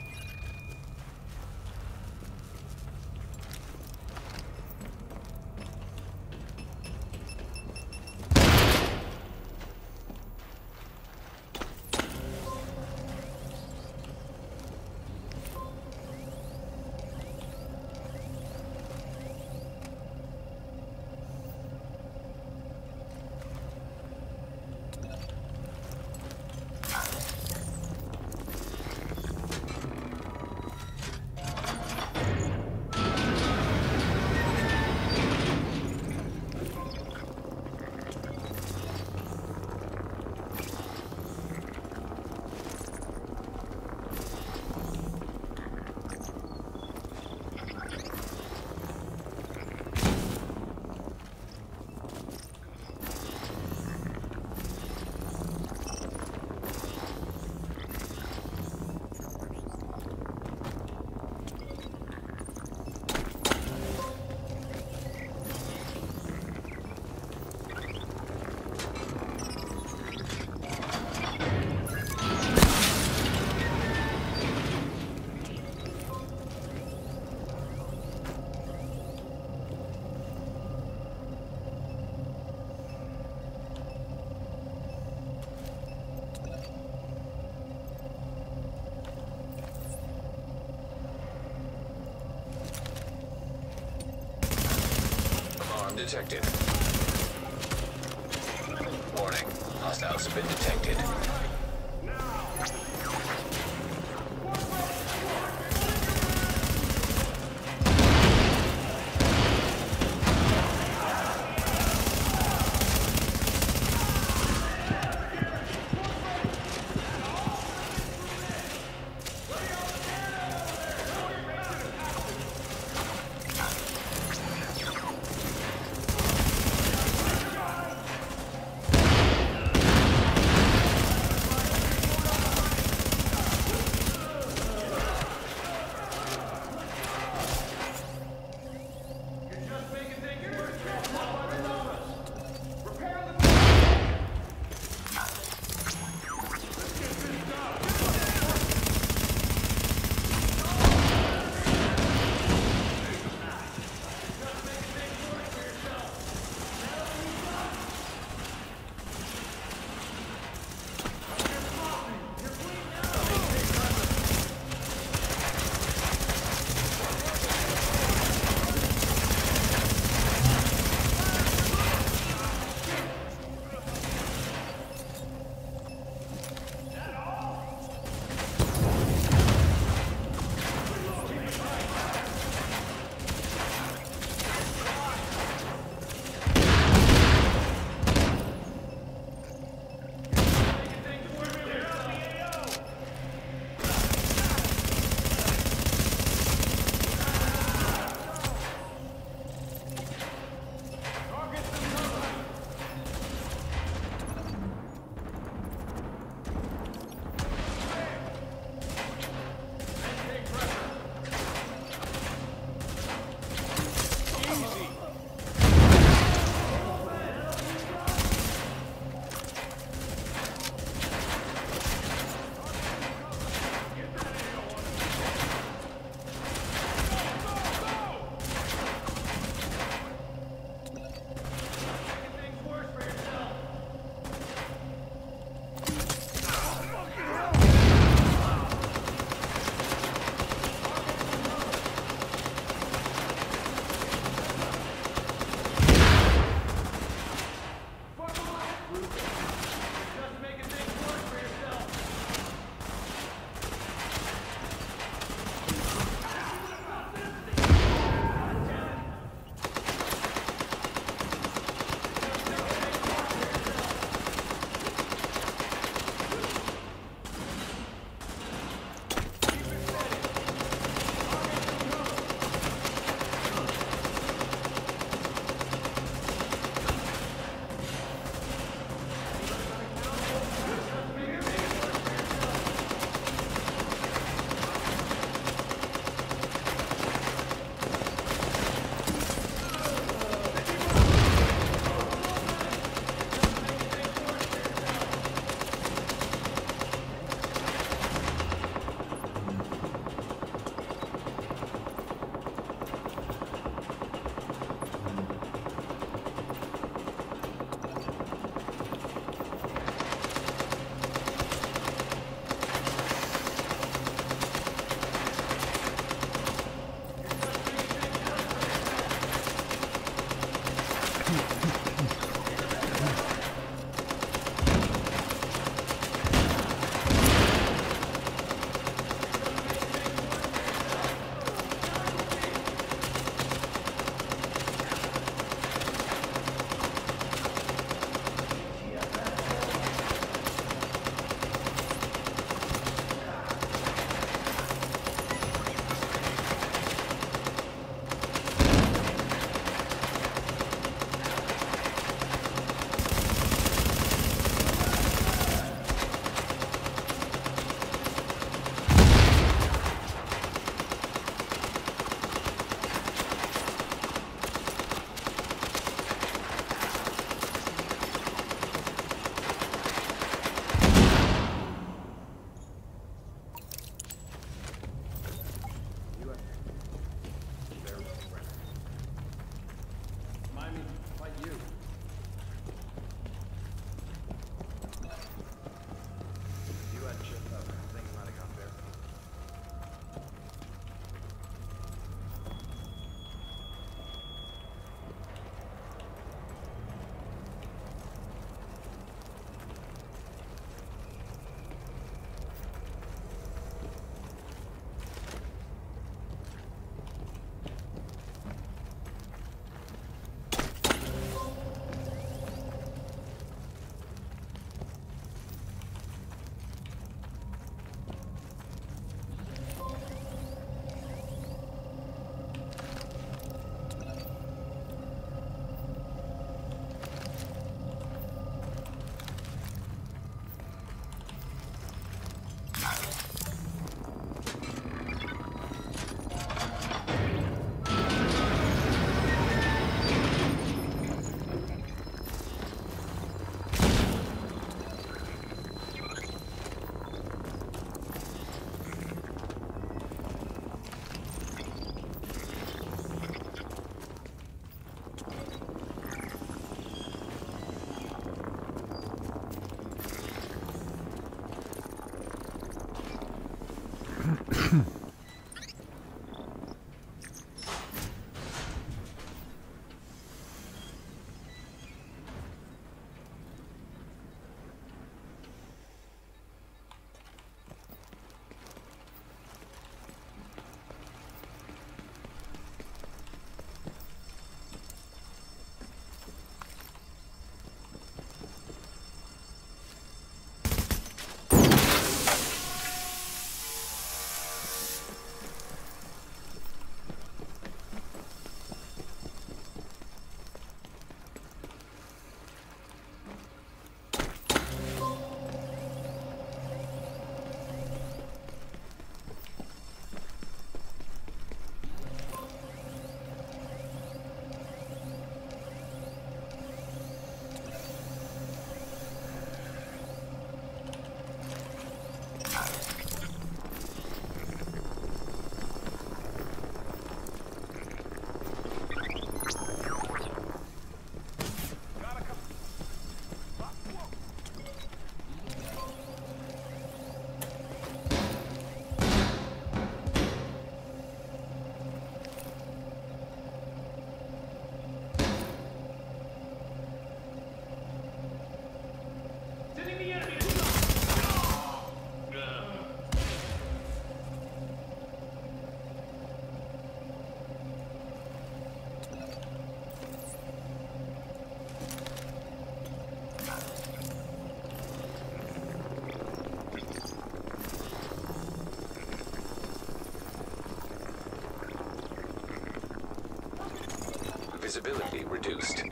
Speaker 3: Visibility reduced.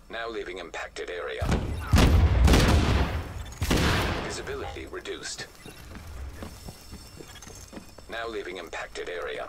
Speaker 3: Now leaving impacted area. Visibility reduced. Now leaving impacted area.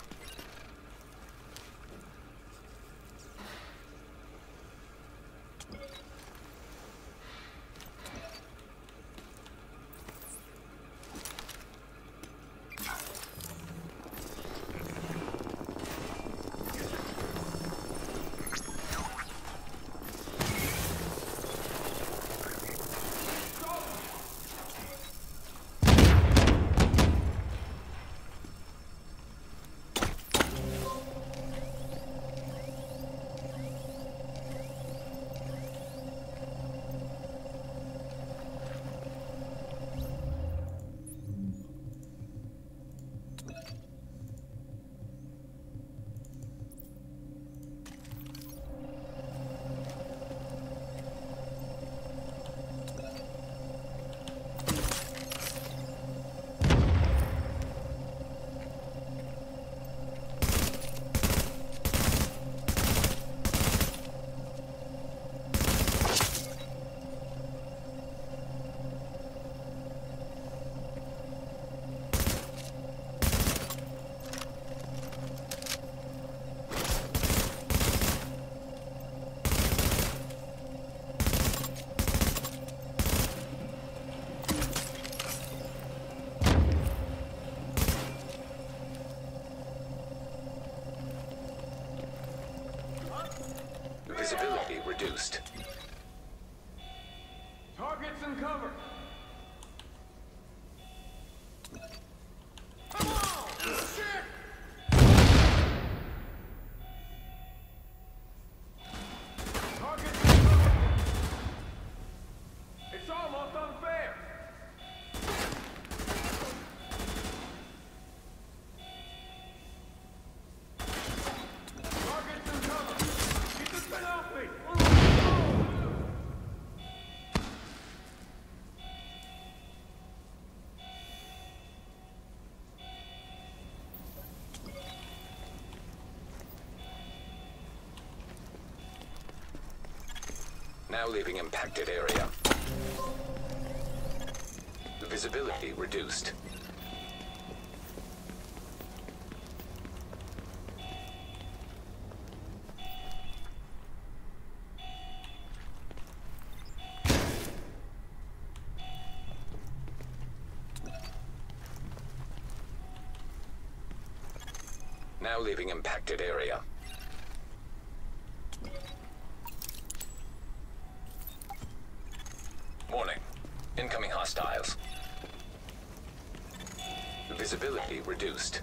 Speaker 3: Visibility reduced.
Speaker 4: Targets in cover. It's almost unfair. Targets in cover. Keep this thing off me.
Speaker 3: Now leaving impacted area. Visibility reduced. Now leaving impacted area.
Speaker 8: Warning.
Speaker 3: Incoming hostiles. Visibility reduced.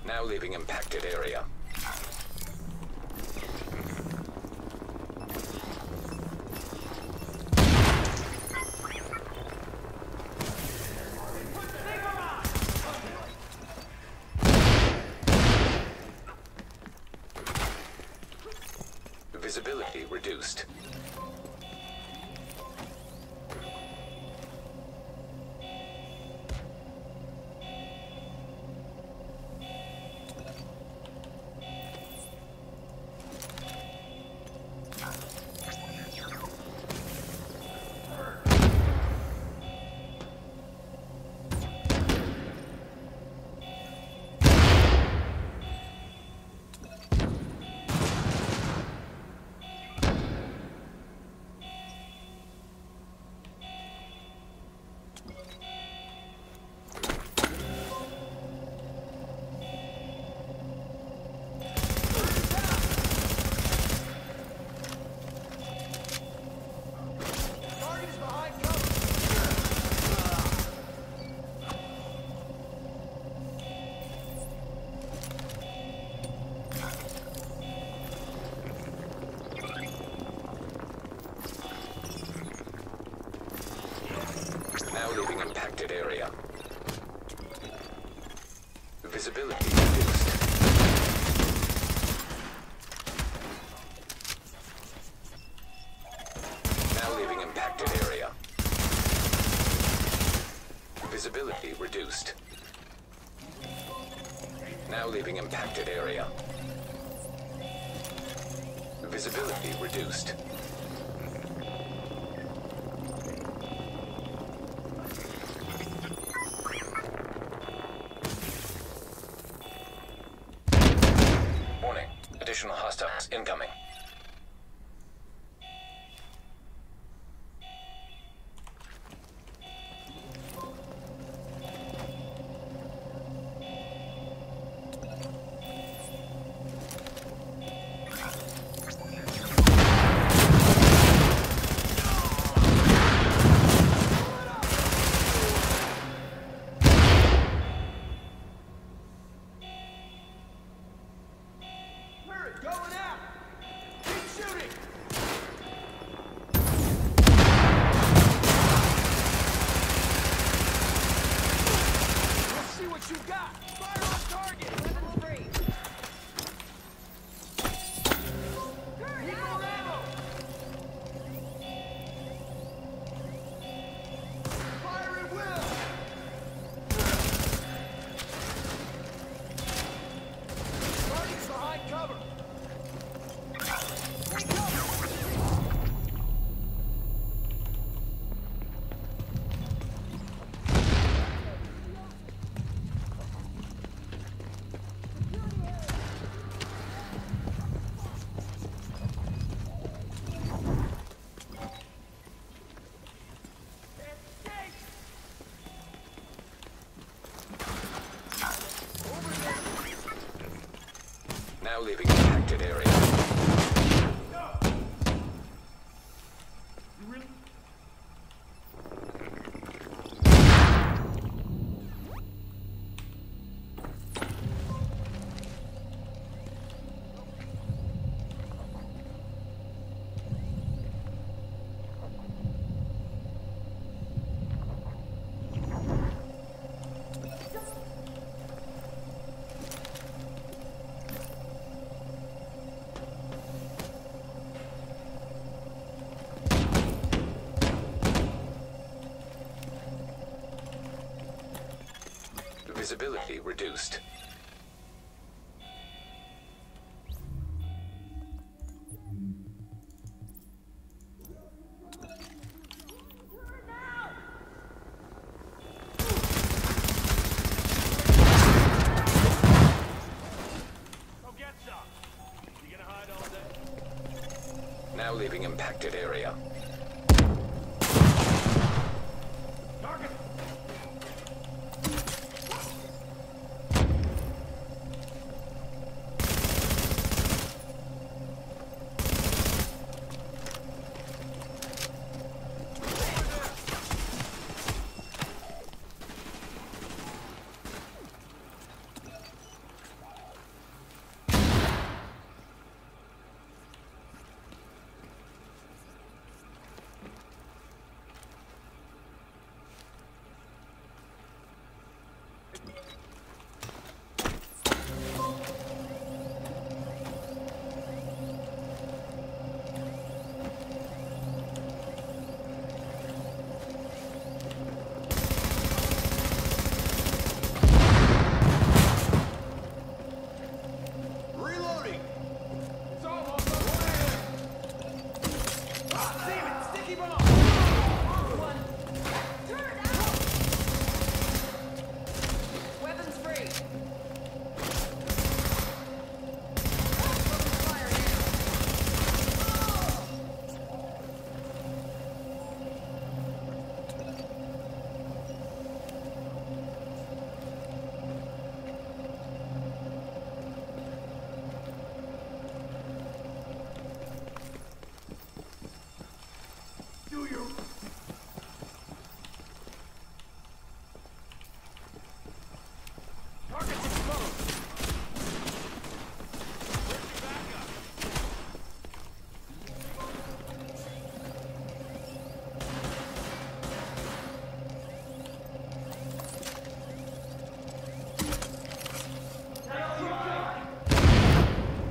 Speaker 3: Now leaving impacted area. Visibility reduced. Now leaving impacted area. Visibility reduced. Now leaving impacted area. Visibility reduced. Now leaving impacted area. Visibility reduced. Additional hostiles incoming. Now leaving impacted area. Visibility reduced. Now leaving impacted area.
Speaker 4: Target!
Speaker 5: Reloading!
Speaker 4: It's almost over. Ah, damn it! Sticky bomb!
Speaker 8: Turn out! Weapons free. Open fire
Speaker 4: Do you? Target's exposed. Where's your backup?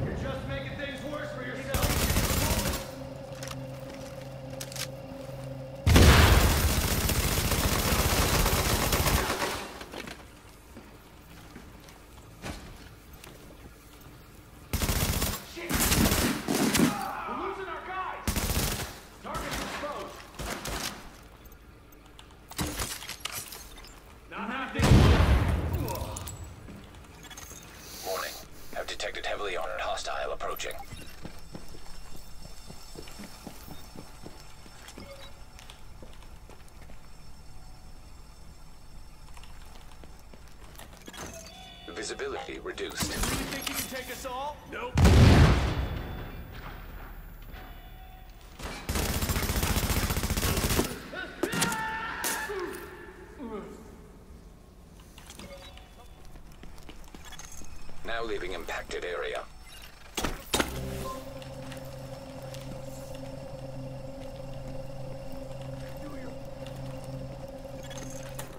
Speaker 4: You're just making things worse for yourself. Shit! We're losing our guys! Target's exposed. Not happening.
Speaker 3: Warning. Have detected heavily armored hostile approaching. Visibility reduced.
Speaker 4: Really think you can take us all? Nope.
Speaker 3: Now leaving impacted area.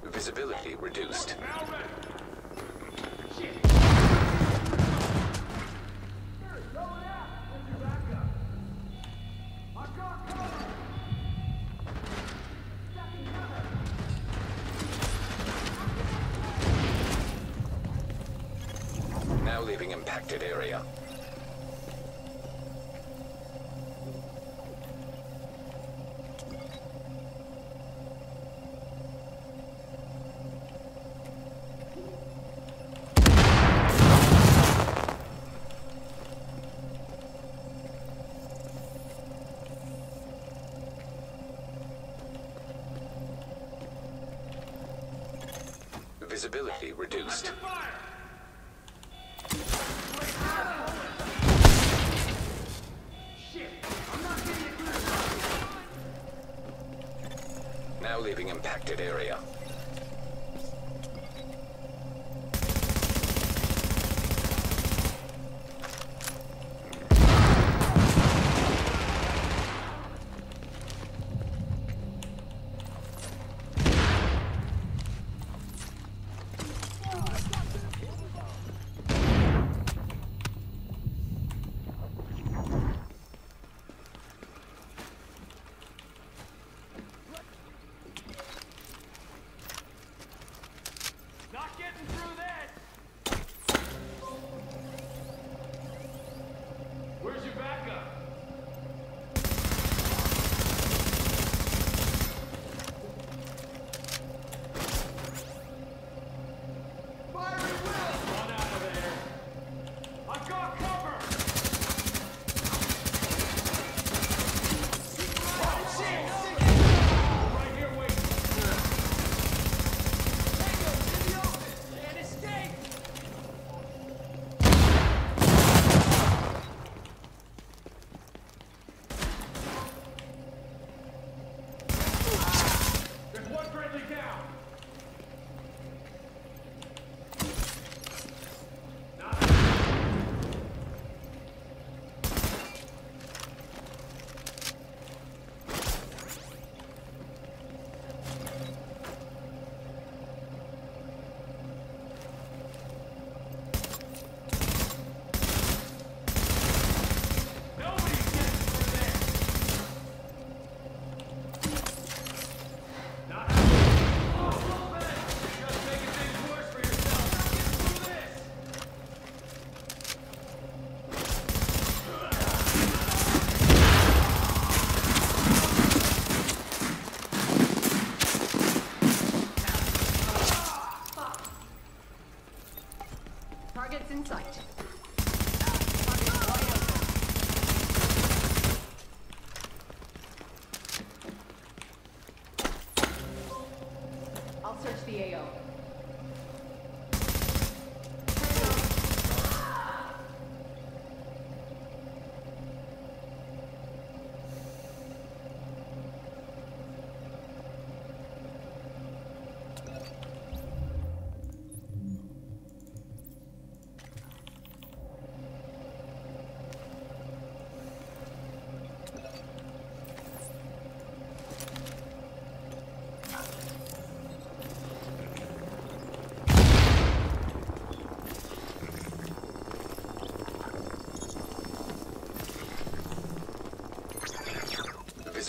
Speaker 3: Visibility reduced.
Speaker 4: Now ready. Shit. Going out. Where's your backup? I've got cover. Stacking cover.
Speaker 3: Now leaving impacted area. Visibility reduced.
Speaker 4: Fire. Shit. I'm not getting it through.
Speaker 3: Now leaving impacted area.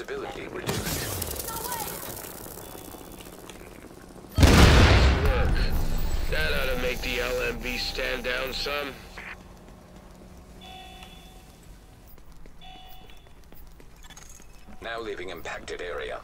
Speaker 3: Visibility reduced.
Speaker 6: Nice work. That ought to make the LMB stand down some.
Speaker 3: Now leaving impacted area.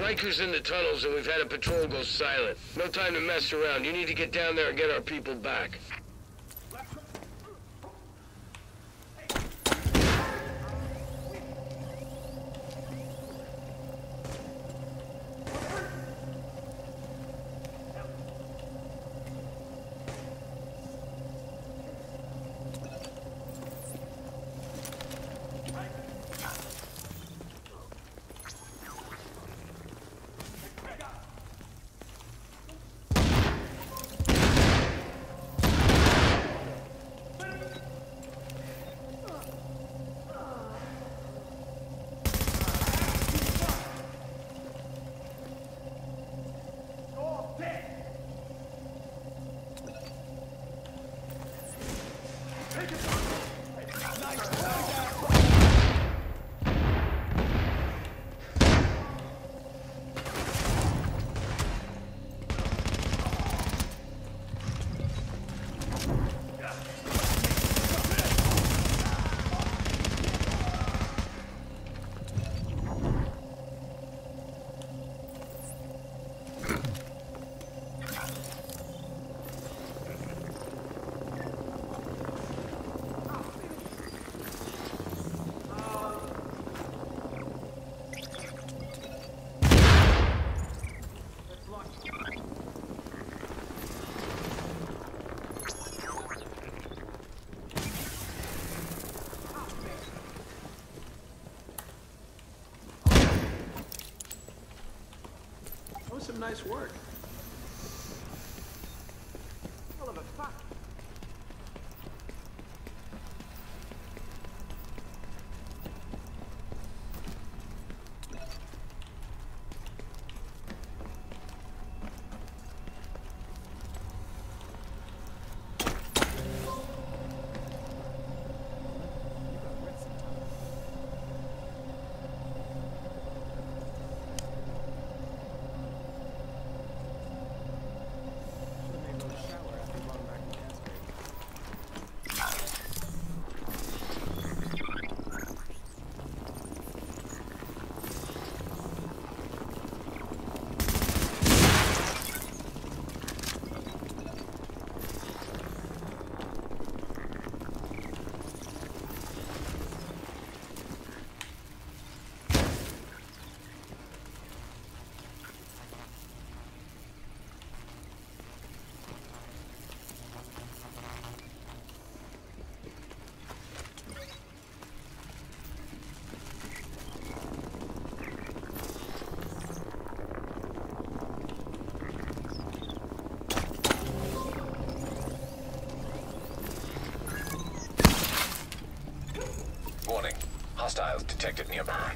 Speaker 6: Riker's in the tunnels and we've had a patrol go silent. No time to mess around. You need to get down there and get our people back.
Speaker 5: Some nice work. Hell of a fuck.
Speaker 3: Warning. Hostiles detected nearby.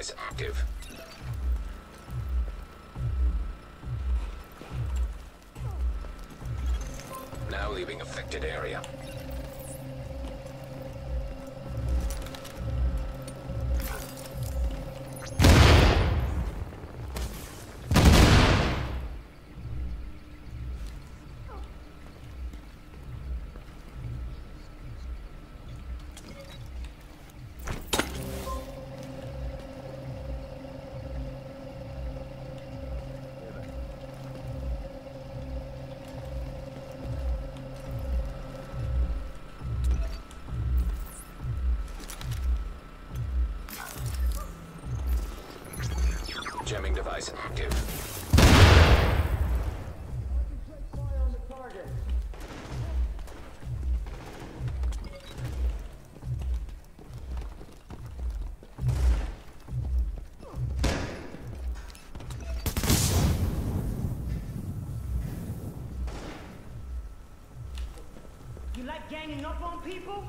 Speaker 3: device active. Now leaving affected area. Jamming device active.
Speaker 8: You like ganging up on people?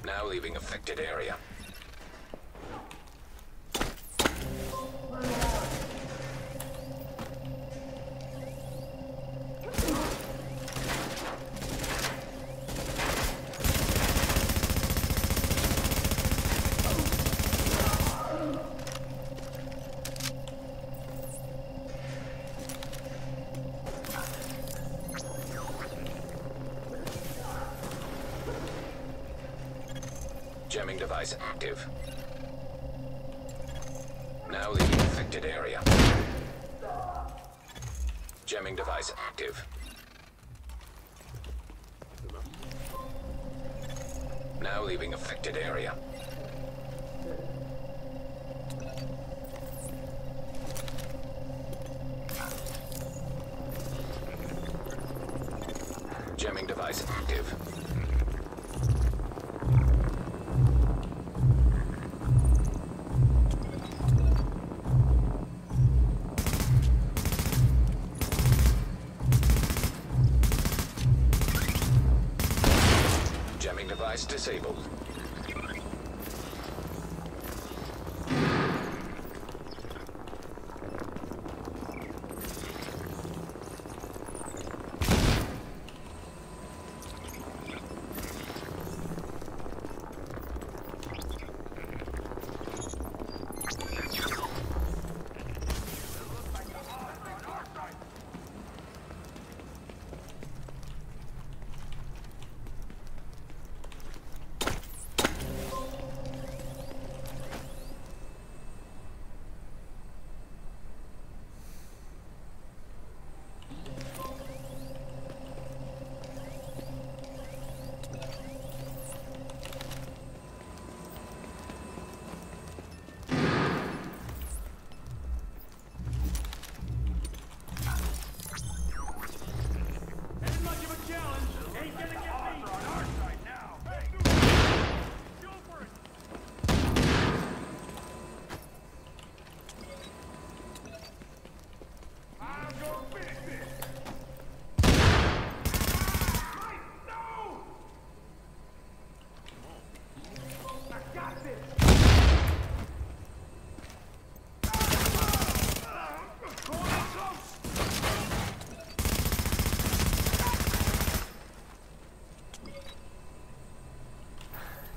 Speaker 8: Now leaving affected area. Jamming device active. Now leaving affected area. Jamming device active. Now leaving affected area. Jamming device active. Jamming device disabled.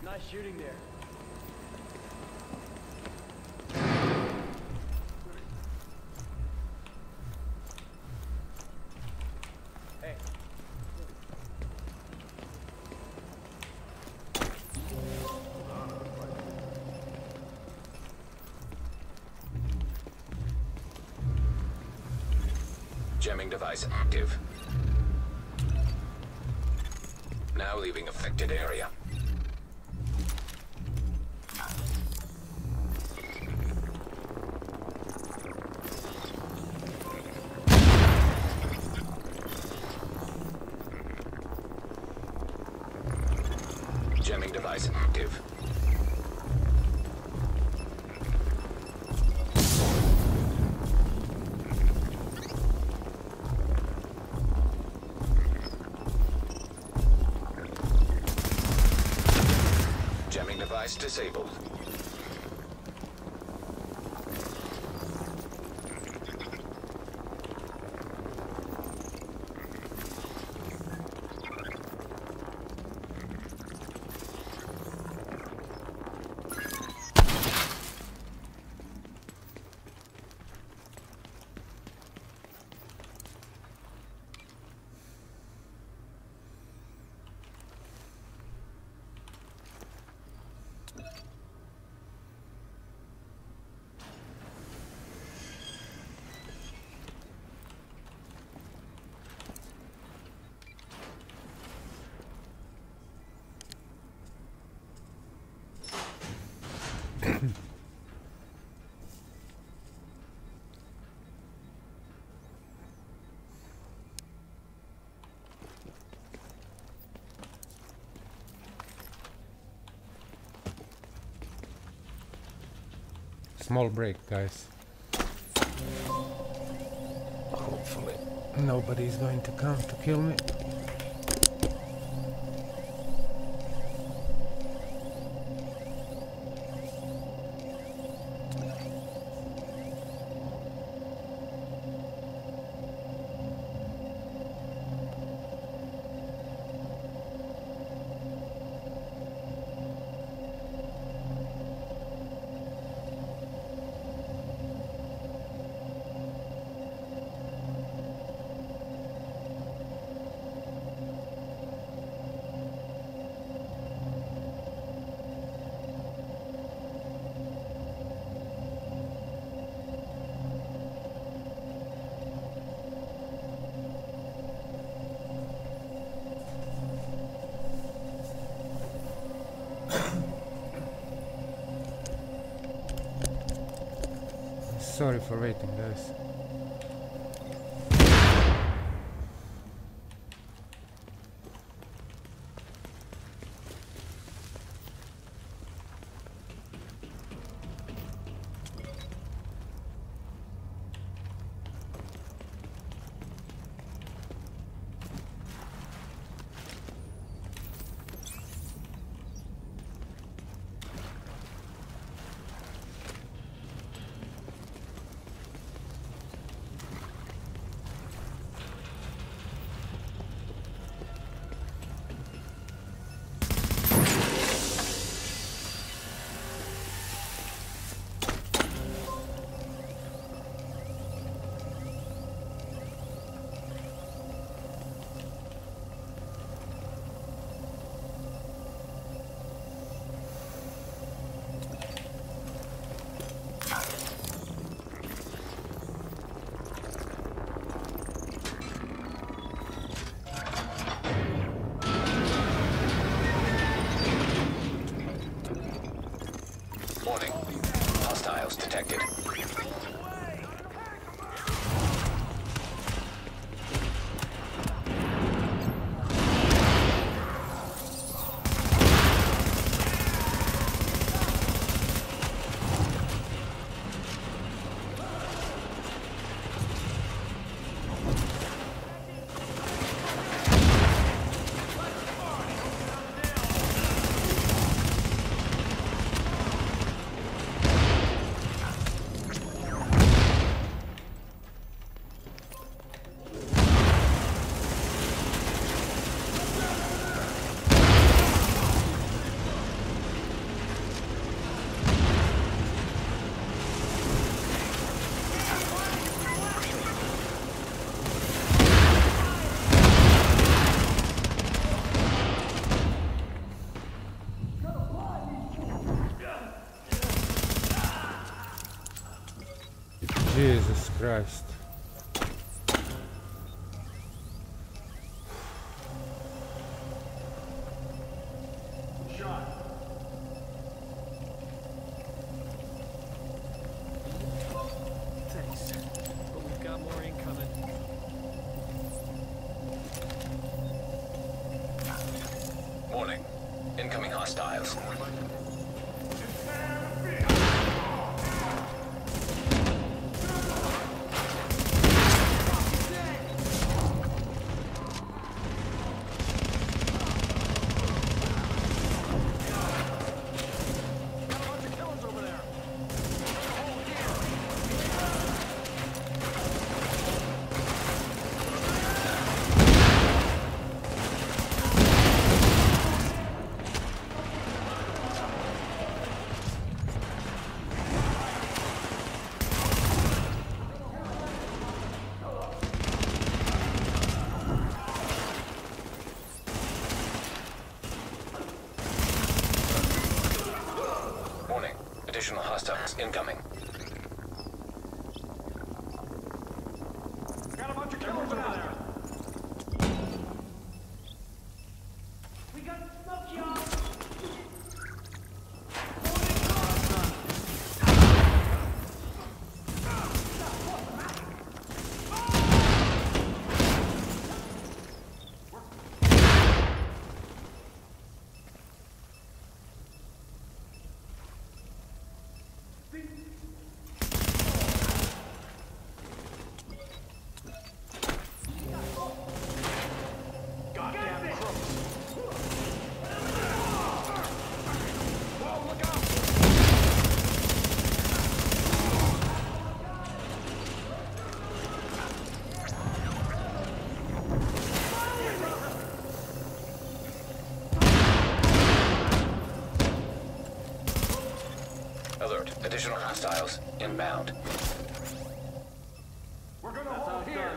Speaker 5: Nice shooting there.
Speaker 8: Jamming device active. Now leaving affected area. Jamming device active. Jamming device disabled.
Speaker 1: Small break, guys. Hopefully nobody's going to come to kill me. Sorry for waiting, guys.
Speaker 8: Warning. Hostiles detected.
Speaker 1: Jesus Christ.
Speaker 8: hostiles. Additional hostiles incoming.
Speaker 4: Got a bunch of killers over there. We got smoke, y'all.
Speaker 8: Alert. Additional hostiles inbound.
Speaker 4: We're gonna hold here.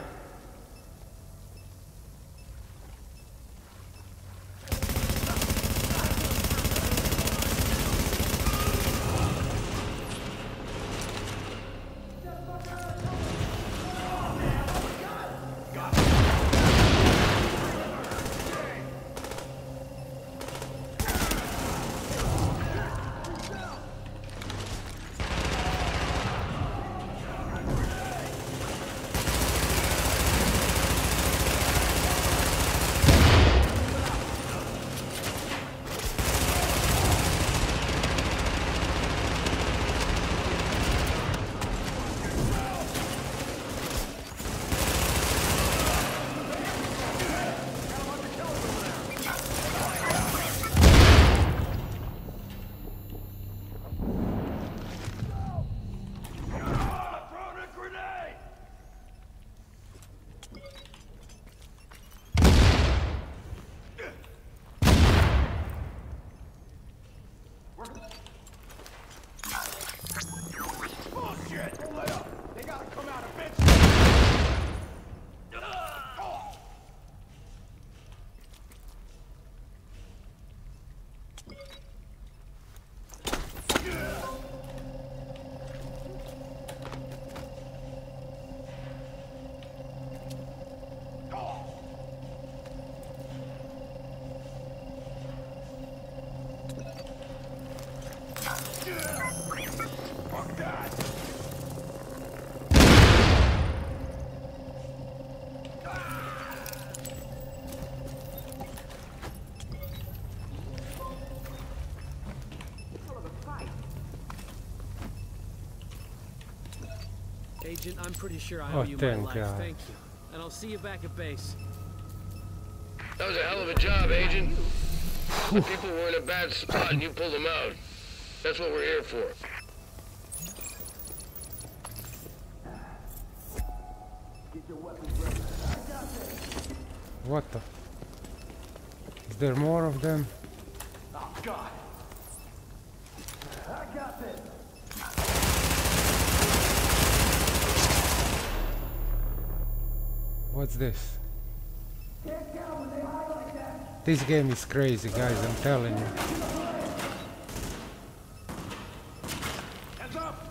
Speaker 9: Agent, I'm pretty sure I owe you my life. Thank you. And I'll see you back at base.
Speaker 6: That was a hell of a job, Agent. The people were in a bad spot and you pulled them out. That's what we're here for.
Speaker 1: What the? Is there more of them?
Speaker 4: Oh, God. I got this.
Speaker 1: What's this? This game is crazy, guys, I'm telling you.
Speaker 4: Heads up.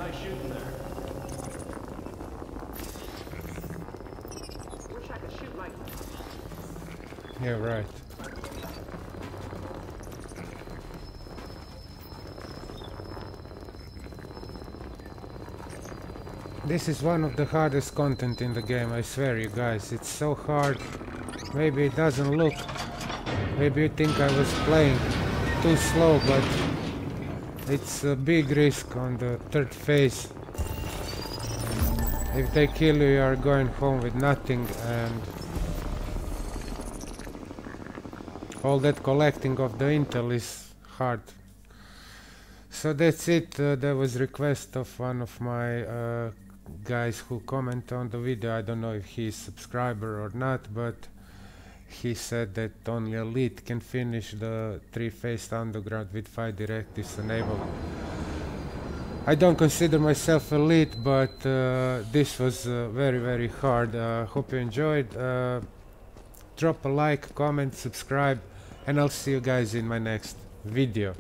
Speaker 4: Nice shooting there.
Speaker 5: Wish I could shoot like that.
Speaker 1: Yeah, right. This is one of the hardest content in the game, I swear you guys. It's so hard. Maybe it doesn't look. Maybe you think I was playing too slow, but it's a big risk on the third phase. If they kill you, you are going home with nothing, and all that collecting of the intel is hard. So that's it. There was request of one of my guys who comment on the video. I don't know if he's subscriber or not, but he said that only elite can finish the 3-phase underground with 5 directives enabled. I don't consider myself elite, but this was very hard. Hope you enjoyed. Drop a like, comment, subscribe, and I'll see you guys in my next video.